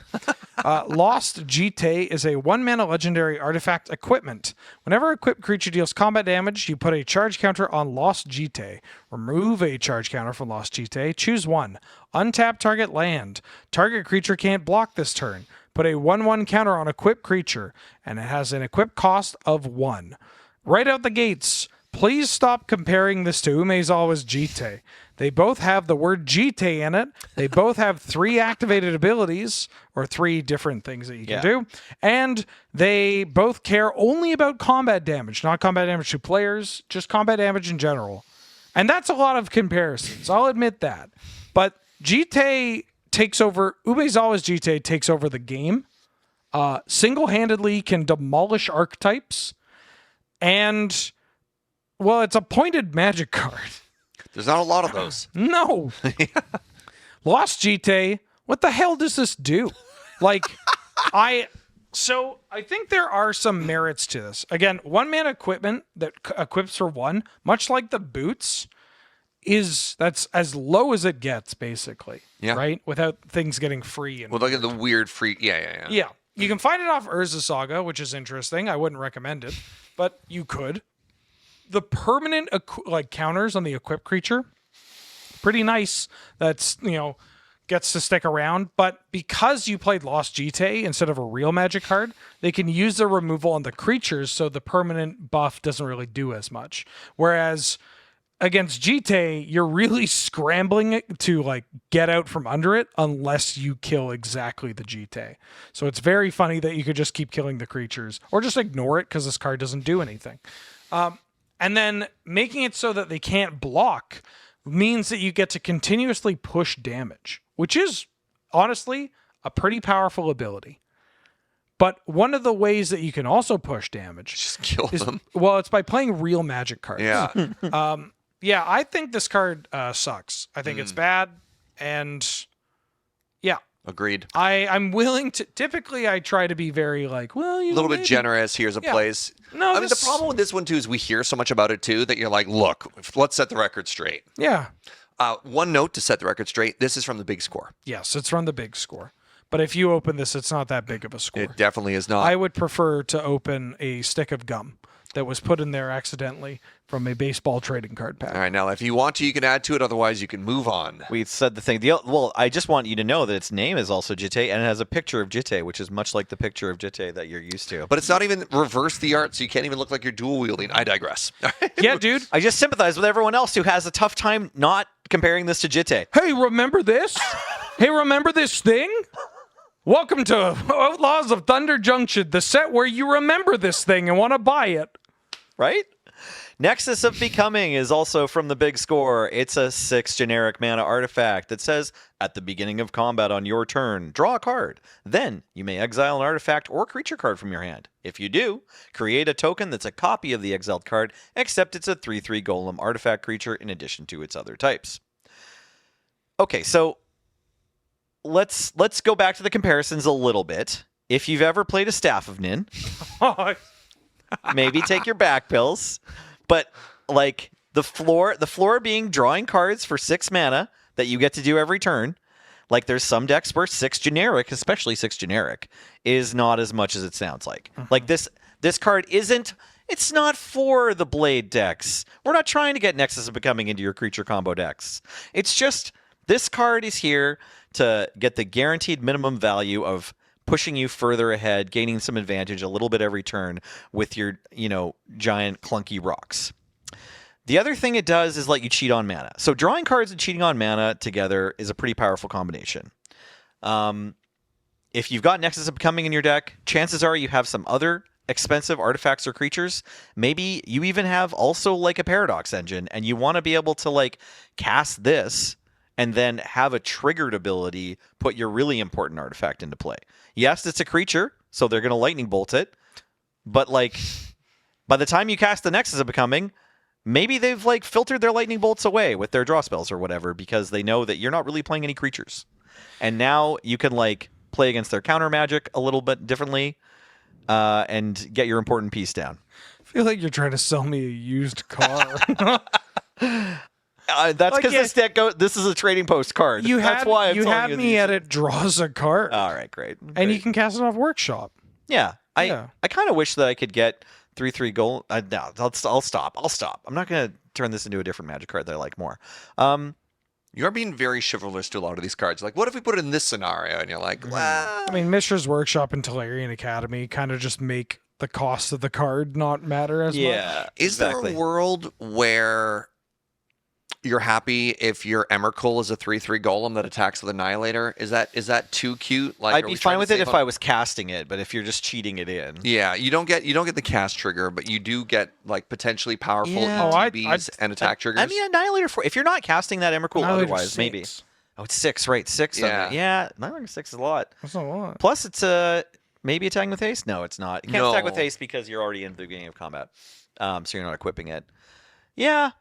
S3: Lost GT is a 1-mana legendary artifact equipment. Whenever a equipped creature deals combat damage, you put a charge counter on Lost GT. Remove a charge counter from Lost GT. Choose 1. Untap target land. Target creature can't block this turn. Put a 1/1 counter on equipped creature, and it has an equip cost of 1. Right out the gates, please stop comparing this to Umezawa's GT. They both have the word GT in it. They both have 3 activated abilities, or 3 different things that you can do. And they both care only about combat damage, not combat damage to players, just combat damage in general. And that's a lot of comparisons. I'll admit that. But GT takes over, Umezawa's GT takes over the game. Single-handedly can demolish archetypes. And, well, it's a pointed magic card.
S1: There's not a lot of those.
S3: No. Lost GT, what the hell does this do? Like, I think there are some merits to this. Again, 1-mana equipment that equips for 1, much like the boots, that's as low as it gets, basically.
S1: Yeah.
S3: Right? Without things getting free. And
S1: Well, look at the weird free. Yeah.
S3: yeah. You can find it off Urza Saga, which is interesting. I wouldn't recommend it, but you could. The permanent counters on the equipped creature, pretty nice. That's, gets to stick around. But because you played Lost GT instead of a real magic card, they can use the removal on the creatures, so the permanent buff doesn't really do as much. Whereas against GT, you're really scrambling to get out from under it unless you kill exactly the GT. So it's very funny that you could just keep killing the creatures or just ignore it because this card doesn't do anything. And then making it so that they can't block means that you get to continuously push damage, which is honestly a pretty powerful ability. But one of the ways that you can also push damage
S1: Just kill them.
S3: well, it's by playing real magic cards.
S1: Yeah.
S3: Yeah, I think this card sucks. I think it's bad, and yeah,
S1: Agreed.
S3: I'm willing to. Typically, I try to be very
S1: A little bit generous. Here's a place.
S3: No,
S1: I mean, the problem with this one too is we hear so much about it too that you're like, look, let's set the record straight.
S3: Yeah.
S1: One note to set the record straight: this is from the big score.
S3: Yes, it's from the big score. But if you open this, it's not that big of a score.
S1: It definitely is not.
S3: I would prefer to open a stick of gum that was put in there accidentally from a baseball trading card pack.
S1: All right, now if you want to, you can add to it. Otherwise, you can move on.
S2: We said the thing. Well, I just want you to know that its name is also Jitte, and it has a picture of Jitte, which is much like the picture of Jitte that you're used to.
S1: But it's not even reverse the art, so you can't even look like you're dual wielding. I digress.
S3: Yeah, dude.
S2: I just sympathize with everyone else who has a tough time not comparing this to Jitte.
S3: Hey, remember this? Hey, remember this thing? Welcome to Outlaws of Thunder Junction, the set where you remember this thing and want to buy it.
S2: Right? Nexus of Becoming is also from the big score. It's a 6 generic mana artifact that says, at the beginning of combat on your turn, draw a card. Then you may exile an artifact or creature card from your hand. If you do, create a token that's a copy of the exiled card, except it's a 3/3 golem artifact creature in addition to its other types. Okay, so let's go back to the comparisons a little bit. If you've ever played a Staff of Nin, maybe take your back pills. But like the floor being drawing cards for 6 mana that you get to do every turn, like there's some decks where 6 generic, especially 6 generic, is not as much as it sounds like. Like this card it's not for the Blade decks. We're not trying to get Nexus of Becoming into your creature combo decks. It's just this card is here to get the guaranteed minimum value of pushing you further ahead, gaining some advantage a little bit every turn with your, giant clunky rocks. The other thing it does is let you cheat on mana. So drawing cards and cheating on mana together is a pretty powerful combination. If you've got Nexus of Becoming in your deck, chances are you have some other expensive artifacts or creatures. Maybe you even have also like a Paradox Engine, and you want to be able to like cast this and then have a triggered ability put your really important artifact into play. Yes, it's a creature, so they're going to lightning bolt it. But like, by the time you cast the Nexus of Becoming, maybe they've like filtered their lightning bolts away with their draw spells or whatever because they know that you're not really playing any creatures. And now you can like play against their counter magic a little bit differently and get your important piece down.
S3: I feel like you're trying to sell me a used car.
S2: That's because this is a trading post card. That's why I'm telling you
S3: me at it draws a card.
S2: All right, great.
S3: And you can cast it off Workshop.
S2: Yeah. I kind of wish that I could get 3/3 gold. No, I'll stop. I'm not going to turn this into a different Magic card that I like more.
S1: You're being very chivalrous to a lot of these cards. Like, what if we put it in this scenario? And you're like, well...
S3: I mean, Mishra's Workshop and Tolarian Academy kind of just make the cost of the card not matter as much.
S2: Yeah,
S1: Is there a world where you're happy if your Emrakul is a 3/3 golem that attacks with Annihilator? Is that too cute? Like,
S2: I'd be fine with it if I was casting it, but if you're just cheating it in.
S1: Yeah, you don't get the cast trigger, but you do get like potentially powerful ETBs and attack triggers.
S2: I mean, Annihilator if you're not casting that Emrakul otherwise, maybe. Oh, it's 6, right? 6. Yeah, Annihilator 6 is a lot.
S3: That's a lot.
S2: Plus, it's maybe attacking with haste. No, it's not. You can't attack with haste because you're already in the beginning of combat, so you're not equipping it. Yeah.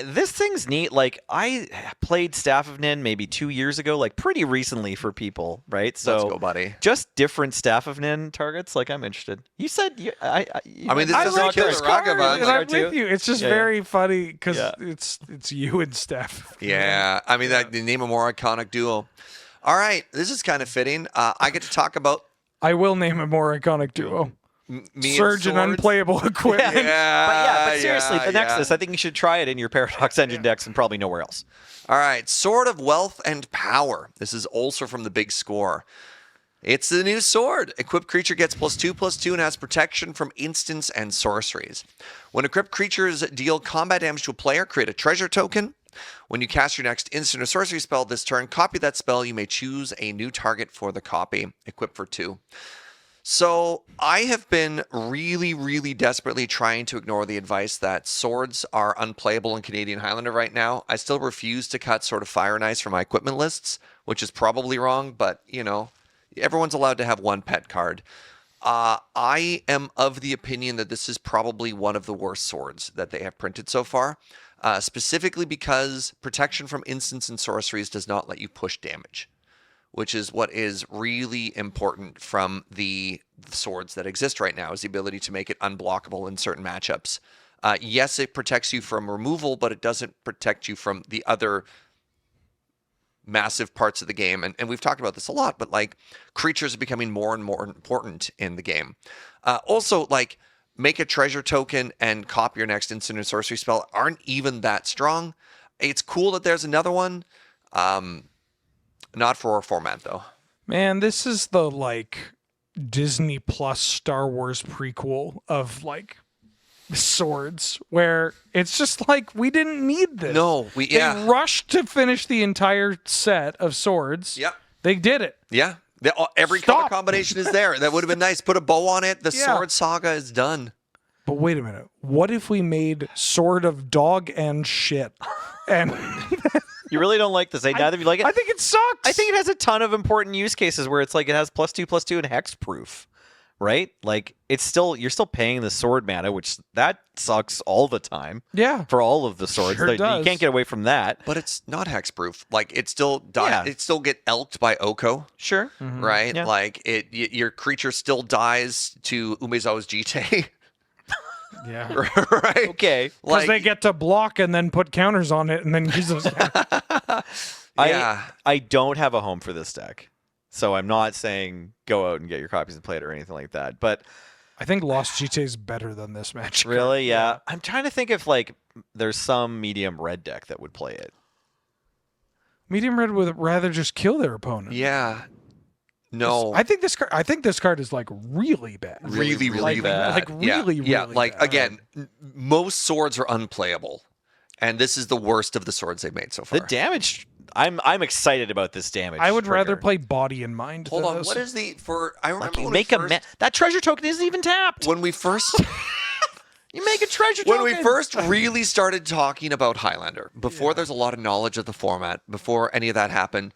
S2: This thing's neat. Like, I played Staff of Nin maybe 2 years ago, like pretty recently for people, right? So
S1: let's go, buddy.
S2: Just different Staff of Nin targets. Like, I'm interested. You said
S1: I mean, this is like this card.
S3: I'm with you. It's just very funny because it's you and Steph.
S1: Yeah, I mean, that name a more iconic duo. All right, this is kind of fitting. I get to talk about.
S3: I will name a more iconic duo. Serge and unplayable equipment.
S2: But seriously, the Nexus, I think you should try it in your Paradox Engine decks and probably nowhere else.
S1: All right, Sword of Wealth and Power. This is also from the big score. It's the new sword. Equipped creature gets +2/+2 and has protection from instants and sorceries. When equipped creatures deal combat damage to a player, create a treasure token. When you cast your next instant or sorcery spell this turn, copy that spell. You may choose a new target for the copy. Equipped for 2. So I have been really, really desperately trying to ignore the advice that swords are unplayable in Canadian Highlander right now. I still refuse to cut Sword of Fire and Ice from my equipment lists, which is probably wrong, but, everyone's allowed to have one pet card. I am of the opinion that this is probably one of the worst swords that they have printed so far, specifically because protection from instants and sorceries does not let you push damage, which is what is really important from the swords that exist right now, is the ability to make it unblockable in certain matchups. Yes, it protects you from removal, but it doesn't protect you from the other massive parts of the game. And we've talked about this a lot, but like creatures are becoming more and more important in the game. Also, like make a treasure token and copy your next instant or sorcery spell aren't even that strong. It's cool that there's another one. Not for our format, though.
S3: Man, this is the, Disney Plus Star Wars prequel of, swords, where it's just we didn't need this.
S1: No,
S3: They rushed to finish the entire set of swords.
S1: Yep.
S3: They did it.
S1: Yeah. Every color
S3: Stop.
S1: combination is there. That would have been nice. Put a bow on it. The
S3: Yeah.
S1: sword saga is done.
S3: But wait a minute. What if we made Sword of Dog and Shit? And
S2: You really don't like this? Neither of you like it?
S3: I think it sucks.
S2: I think it has a ton of important use cases where it's like it has +2/+2 and hexproof, right? Like you're still paying the sword mana, which that sucks all the time
S3: Yeah.
S2: for all of the swords.
S3: Sure
S2: You
S3: does.
S2: can't get away from that.
S1: But it's not hexproof. Like it still dies.
S2: Yeah.
S1: It still get elked by Oko,
S2: Sure.
S1: right?
S2: Yeah.
S1: Like your creature still dies to Umezawa's Jite,
S3: Yeah.
S1: right?
S2: Okay.
S3: Because they get to block and then put counters on it and then use those.
S1: Yeah.
S2: I don't have a home for this deck. So I'm not saying go out and get your copies and play it or anything like that. But
S3: I think Lost GT is better than this match.
S2: really, yeah. I'm trying to think if like there's some medium red deck that would play it.
S3: Medium red would rather just kill their opponent.
S1: Yeah. No.
S3: I think this card. I think this card is like really bad.
S1: really, really
S3: like,
S1: bad.
S3: Like really,
S1: yeah.
S3: really
S1: Like
S3: bad.
S1: again, most swords are unplayable, and this is the worst of the swords they've made so far.
S2: The damage. I'm excited about this damage.
S3: I would rather
S2: trigger.
S3: play Body in Mind.
S1: Hold
S3: than
S1: on.
S3: this.
S1: What is the for? I remember
S2: Like you
S1: when
S2: make
S1: we first,
S2: that treasure token isn't even tapped.
S1: when we first
S2: You make a treasure
S1: when
S2: token.
S1: we first really started talking about Highlander, before there's a lot of knowledge of the format, before any of that happened,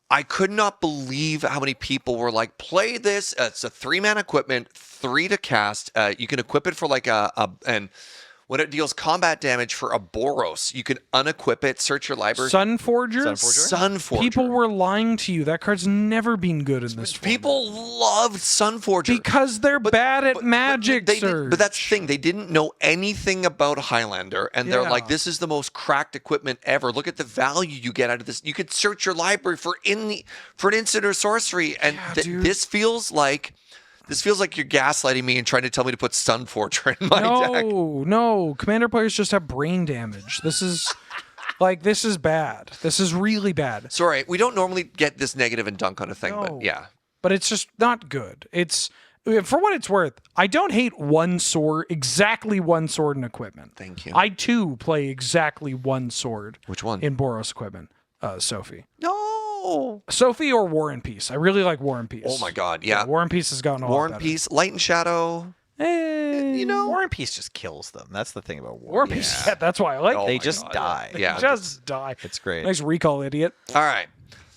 S1: I could not believe how many people were like, play this. It's a 3-man equipment, 3 to cast. You can equip it for like and when it deals combat damage for a Boros, you can unequip it, search your library.
S3: Sunforger?
S1: Sunforger.
S3: People were lying to you. That card's never been good in this format.
S1: People loved Sunforger.
S3: Because they're bad at magic,
S1: they
S3: Serge.
S1: but that's the thing. They didn't know anything about Highlander, and they're
S3: Yeah.
S1: like, "This is the most cracked equipment ever. Look at the value you get out of this. You could search your library for an instant or sorcery, and
S3: Yeah, dude.
S1: this feels like you're gaslighting me and trying to tell me to put Sunforger in my deck."
S3: No. Commander players just have brain damage. This is bad. This is really bad.
S1: Sorry, we don't normally get this negative and dunk on a thing,
S3: No.
S1: but yeah.
S3: But it's just not good. It's for what it's worth. I don't hate exactly one sword in equipment.
S1: Thank you.
S3: I too play exactly one sword.
S1: Which one?
S3: In Boros equipment? Sophie.
S1: No.
S3: Sophie or War and Peace. I really like War and Peace.
S1: Oh my God, yeah.
S3: War and Peace has gotten a lot
S1: War and
S3: better.
S1: Peace, Light and Shadow.
S3: You know,
S2: War and Peace just kills them. That's the thing about War.
S3: War and Peace. Yeah, that's why I like
S1: Oh
S3: it.
S2: They
S1: my
S2: just
S1: God.
S2: die.
S1: Yeah.
S3: Just die.
S2: It's great.
S3: Nice recall, idiot.
S1: All right.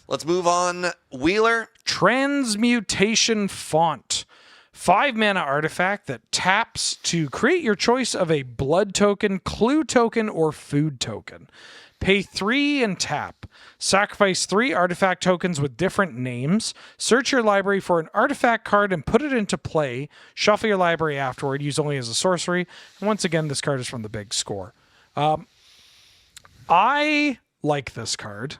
S1: Let's move on. Wheeler.
S3: Transmutation Font. 5-mana artifact that taps to create your choice of a blood token, clue token, or food token. Pay 3 and tap. Sacrifice 3 artifact tokens with different names. Search your library for an artifact card and put it into play. Shuffle your library afterward. Use only as a sorcery. And once again, this card is from the big score. I like this card.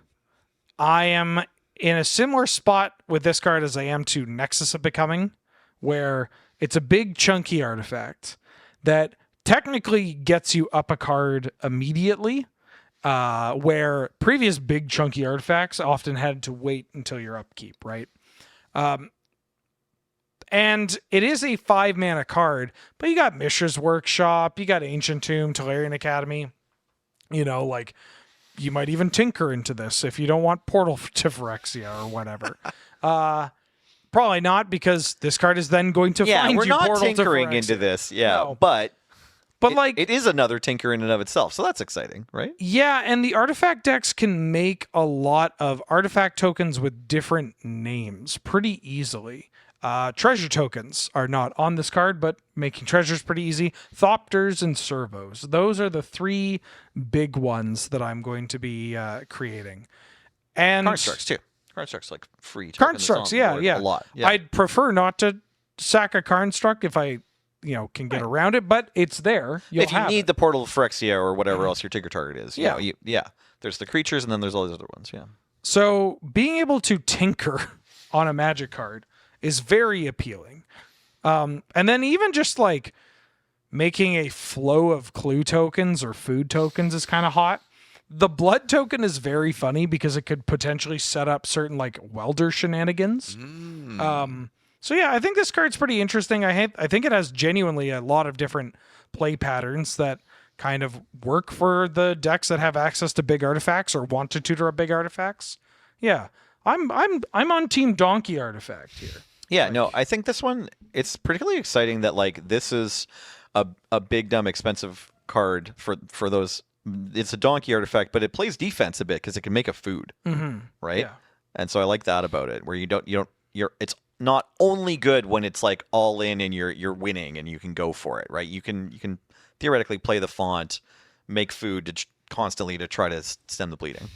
S3: I am in a similar spot with this card as I am to Nexus of Becoming, where it's a big chunky artifact that technically gets you up a card immediately, where previous big chunky artifacts often had to wait until your upkeep, right? And it is a 5-mana card, but you got Mishra's Workshop, you got Ancient Tomb, Tolarian Academy. You know, like, you might even tinker into this if you don't want Portal to Phyrexia or whatever. Probably not, because this card is then going to find
S2: we're
S3: you
S2: not
S3: Portal
S2: tinkering
S3: to Phyrexia.
S2: into this. Yeah,
S3: No.
S2: but
S3: like,
S2: it is another tinker in and of itself, so that's exciting, right?
S3: yeah, and the artifact decks can make a lot of artifact tokens with different names pretty easily. Treasure tokens are not on this card, but making treasures pretty easy. Thopters and servos. Those are the 3 big ones that I'm going to be creating. And
S2: Constructs too. Constructs like free tokens.
S3: Constructs,
S2: on
S3: yeah,
S2: board
S3: yeah.
S2: a lot. Yeah.
S3: I'd prefer not to sack a Construct if I, can get around it, but it's there.
S2: If you need
S3: it.
S2: the Portal of Phyrexia or whatever else your tinker target is,
S3: Yeah.
S2: yeah. There's the creatures, and then there's all these other ones. Yeah.
S3: So being able to tinker on a magic card is very appealing. And then even just like making a flow of clue tokens or food tokens is kind of hot. The blood token is very funny because it could potentially set up certain like welder shenanigans. So yeah, I think this card's pretty interesting. I think it has genuinely a lot of different play patterns that kind of work for the decks that have access to big artifacts or want to tutor up big artifacts. Yeah, I'm on Team Donkey Artifact here.
S2: Yeah, no, I think this one, it's particularly exciting that like this is a big dumb expensive card for those. It's a donkey artifact, but it plays defense a bit because it can make a food, right?
S3: Yeah.
S2: And so I like that about it, where it's not only good when it's like all in and you're winning and you can go for it, right? You can theoretically play the font, make food constantly to try to stem the bleeding.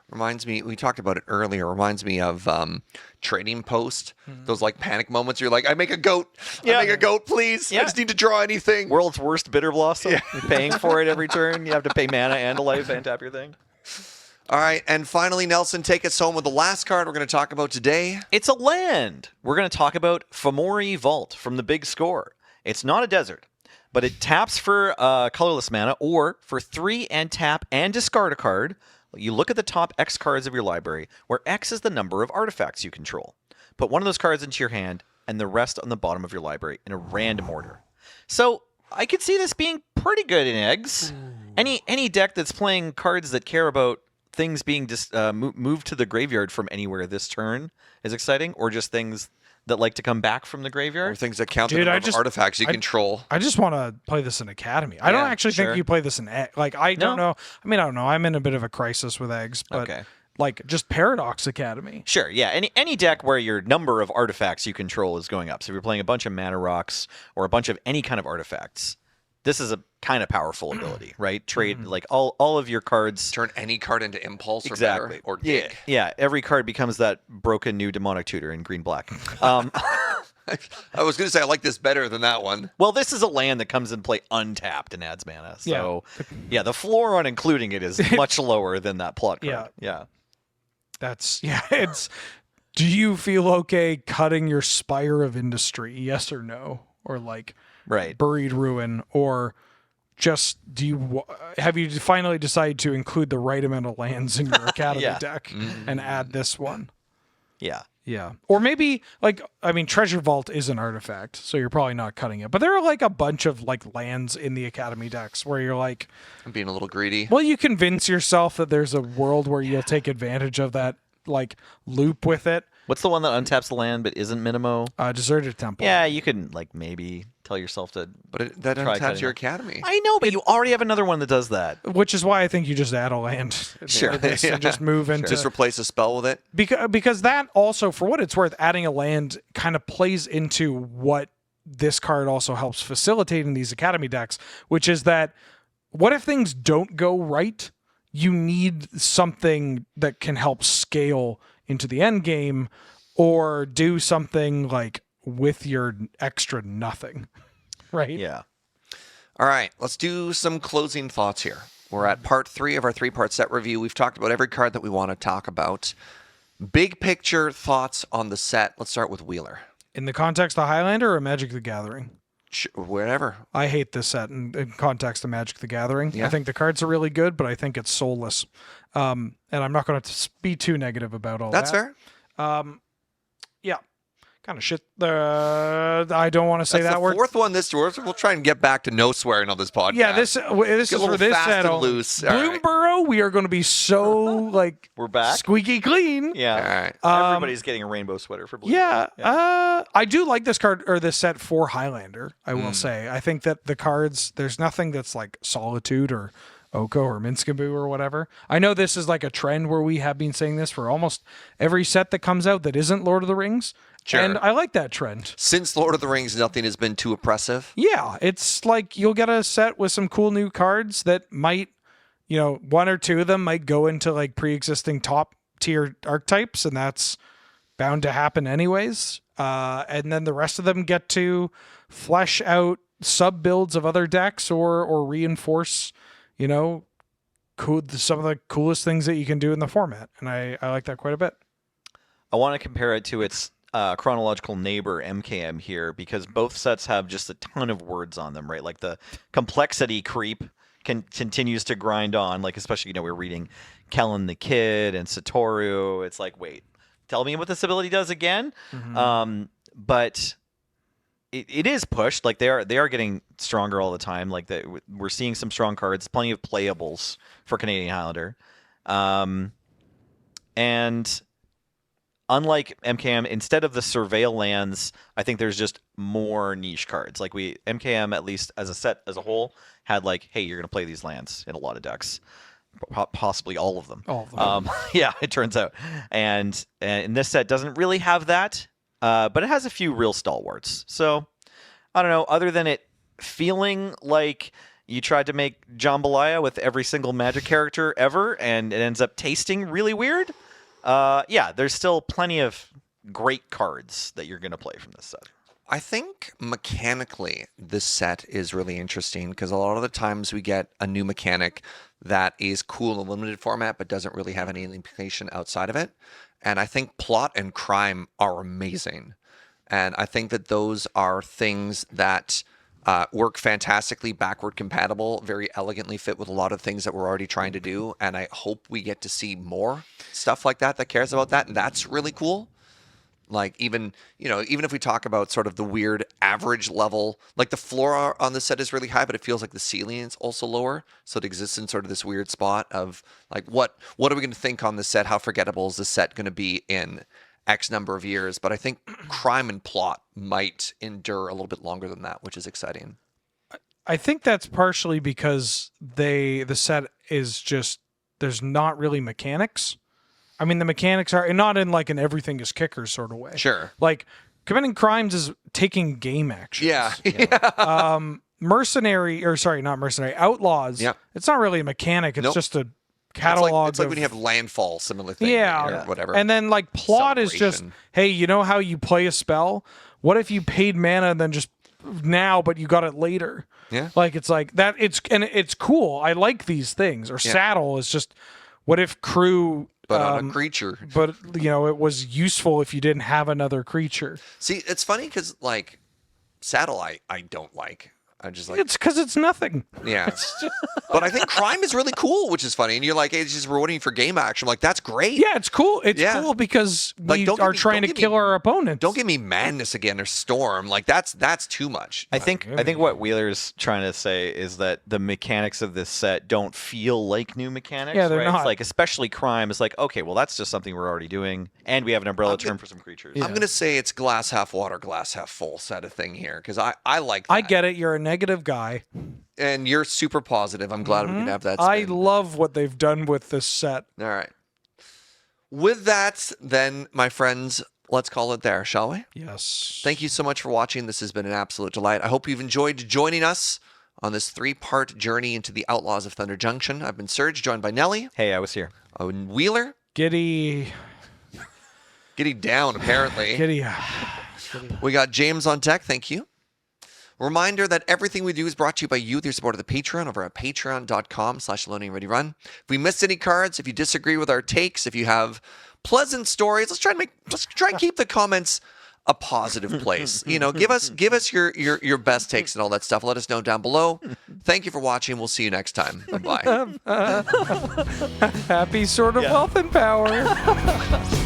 S1: Reminds me, we talked about it earlier, reminds me of Trading Post. Those like panic moments. You're like, I make a goat.
S2: Yeah.
S1: I make a goat, please. I just need to draw anything.
S2: World's worst bitter blossom. You're paying for it every turn. You have to pay mana and a life and tap your thing.
S1: All right. And finally, Nelson, take us home with the last card we're going to talk about today.
S2: It's a land. We're going to talk about Fomori Vault from the Big Score. It's not a desert, but it taps for colorless mana, or for 3 and tap and discard a card. You look at the top X cards of your library, where X is the number of artifacts you control. Put one of those cards into your hand, and the rest on the bottom of your library in a random order. So I could see this being pretty good in eggs. Any deck that's playing cards that care about things being moved to the graveyard from anywhere this turn is exciting, or just things that like to come back from the
S1: Or
S2: graveyard.
S1: things that count the number of artifacts you control.
S3: I just want to play this in Academy. I don't actually think you play this in like I don't know. I mean, I don't know. I'm in a bit of a crisis with eggs, but like just Paradox Academy.
S2: Sure, yeah. Any deck where your number of artifacts you control is going up. So if you're playing a bunch of mana rocks or a bunch of any kind of artifacts, this is a kind of powerful ability, right? Trade like all of your cards.
S1: Turn any card into Impulse
S2: Exactly.
S1: or better, or Dig.
S2: Yeah, every card becomes that broken new demonic tutor in green-black.
S1: I was going to say I like this better than that one.
S2: Well, this is a land that comes in play untapped and adds mana. So, yeah, the floor on including it is much lower than that plot card. Yeah.
S3: It's. Do you feel okay cutting your Spire of Industry? Yes or no? Or like Buried Ruin, or just have you finally decided to include the right amount of lands in your Academy deck and add this one? Yeah. Or maybe Treasure Vault is an artifact, so you're probably not cutting it. But there are like a bunch of like lands in the Academy decks where you're like,
S1: I'm being a little greedy.
S3: Well, you convince yourself that there's a world where you'll take advantage of that like loop with it.
S2: What's the one that untaps the land but isn't Minimo?
S3: Deserted Temple.
S2: Yeah, you can like maybe tell yourself to.
S1: But that untaps your Academy.
S2: I know, but you already have another one that does that.
S3: Which is why I think you just add a land.
S2: Sure.
S3: And just move into.
S1: Just replace a spell with it.
S3: Because that also, for what it's worth, adding a land kind of plays into what this card also helps facilitate in these Academy decks, which is that what if things don't go right? You need something that can help scale into the end game, or do something like with your extra nothing, right?
S2: Yeah.
S1: All right, let's do some closing thoughts here. We're at part 3 of our 3-part set review. We've talked about every card that we want to talk about. Big picture thoughts on the set. Let's start with Wheeler.
S3: In the context of Highlander or Magic the Gathering?
S1: Whatever.
S3: I hate this set in context of Magic the Gathering.
S1: Yeah.
S3: I think the cards are really good, but I think it's soulless. And I'm not going to be too negative about all
S1: That's
S3: that.
S1: fair.
S3: Yeah. Kind of shit. I don't want to say
S1: That's
S3: that
S1: the
S3: word.
S1: fourth one this tour. We'll try and get back to no swearing on this podcast.
S3: Yeah, this is for this
S1: fast
S3: set.
S1: and loose. All right.
S3: Bloomborough, we are going to be so like
S2: We're back.
S3: squeaky clean.
S2: Yeah.
S1: All right.
S2: Everybody's getting a rainbow sweater for Blue.
S3: Yeah, I do like this card or this set for Highlander. I will say, I think that the cards, there's nothing that's like Solitude or Oko or Minskaboo or whatever. I know this is like a trend where we have been saying this for almost every set that comes out that isn't Lord of the Rings.
S1: Sure.
S3: And I like that trend.
S1: Since Lord of the Rings, nothing has been too oppressive.
S3: Yeah, it's like you'll get a set with some cool new cards that might, one or two of them might go into like pre-existing top tier archetypes, and that's bound to happen anyways. And then the rest of them get to flesh out sub builds of other decks or reinforce, some of the coolest things that you can do in the format. And I like that quite a bit.
S2: I want to compare it to its chronological neighbor MKM here, because both sets have just a ton of words on them, right? Like the complexity creep continues to grind on, like especially, we're reading Kellen the Kid and Satoru. It's like, wait, tell me what this ability does again. But it is pushed. Like they are getting stronger all the time. Like we're seeing some strong cards, plenty of playables for Canadian Highlander. And unlike MKM, instead of the surveil lands, I think there's just more niche cards. Like MKM, at least as a set as a whole, had like, hey, you're going to play these lands in a lot of decks. Possibly all of them.
S3: All of them.
S2: Yeah, it turns out. And this set doesn't really have that, but it has a few real stalwarts. So, I don't know, other than it feeling like you tried to make jambalaya with every single Magic character ever, and it ends up tasting really weird, yeah, there's still plenty of great cards that you're going to play from this set.
S1: I think mechanically this set is really interesting because a lot of the times we get a new mechanic that is cool in a limited format but doesn't really have any implication outside of it. And I think plot and crime are amazing. And I think that those are things that work fantastically, backward compatible, very elegantly fit with a lot of things that we're already trying to do. And I hope we get to see more stuff like that cares about that. And that's really cool. Like even if we talk about sort of the weird average level, like the floor on the set is really high, but it feels like the ceiling is also lower. So it exists in sort of this weird spot of like, what are we going to think on this set? How forgettable is this set going to be in X number of years? But I think crime and plot might endure a little bit longer than that, which is exciting.
S3: I think that's partially because the set is just, there's not really mechanics. I mean, the mechanics are not in like an everything is kickers sort of way.
S1: Sure.
S3: Like committing crimes is taking game actions.
S1: Yeah.
S3: Not mercenary, outlaws.
S1: Yeah.
S3: It's not really a mechanic. It's
S1: Nope.
S3: just a catalog.
S1: It's like
S3: of,
S1: when you have landfall, similar thing.
S3: yeah,
S1: Or whatever.
S3: And then like plot is just,
S1: Celebration.
S3: hey, you know how you play a spell? What if you paid mana and then just now, but you got it later?
S1: Yeah.
S3: Like it's like that. It's cool. I like these things. Or
S1: Yeah.
S3: saddle is just, what if crew?
S1: But on a creature.
S3: But it was useful if you didn't have another creature.
S1: See, it's funny because like saddle, I don't like. I just like
S3: It's because it's nothing.
S1: yeah. But I think crime is really cool, which is funny. And you're like, hey, it's just rewarding you for game action. I'm like, that's great.
S3: Yeah, it's cool. It's
S1: Yeah.
S3: cool because
S1: Like,
S3: we
S1: don't give
S3: are
S1: me-
S3: trying
S1: don't
S3: to
S1: give
S3: kill
S1: me-
S3: our opponents.
S1: Don't give me madness again or storm. Like that's too much.
S2: I think what Wheeler's trying to say is that the mechanics of this set don't feel like new mechanics.
S3: Yeah, they're
S2: right?
S3: not.
S2: It's like, especially crime is like, okay, well, that's just something we're already doing, and we have an umbrella term for some creatures.
S3: Yeah.
S1: I'm gonna say it's glass half water, glass half full set of thing here because I like that.
S3: I get it. You're a negative guy.
S1: And you're super positive. I'm glad we can have that.
S3: I
S1: spin.
S3: love what they've done with this set.
S1: All right. With that, then, my friends, let's call it there, shall we?
S3: Yes.
S1: Thank you so much for watching. This has been an absolute delight. I hope you've enjoyed joining us on this 3-part journey into the Outlaws of Thunder Junction. I've been Serge, joined by Nelly.
S2: Hey, I was here.
S1: And Wheeler.
S3: Giddy.
S1: Getting down, apparently.
S3: Giddy.
S1: We got James on deck. Thank you. Reminder that everything we do is brought to you by you with your support of the Patreon over at patreon.com/loadingreadyrun. If we missed any cards, if you disagree with our takes, if you have pleasant stories, let's try and keep the comments a positive place. Give us your best takes and all that stuff. Let us know down below. Thank you for watching. We'll see you next time. Bye-bye.
S3: Happy sort of wealth and power.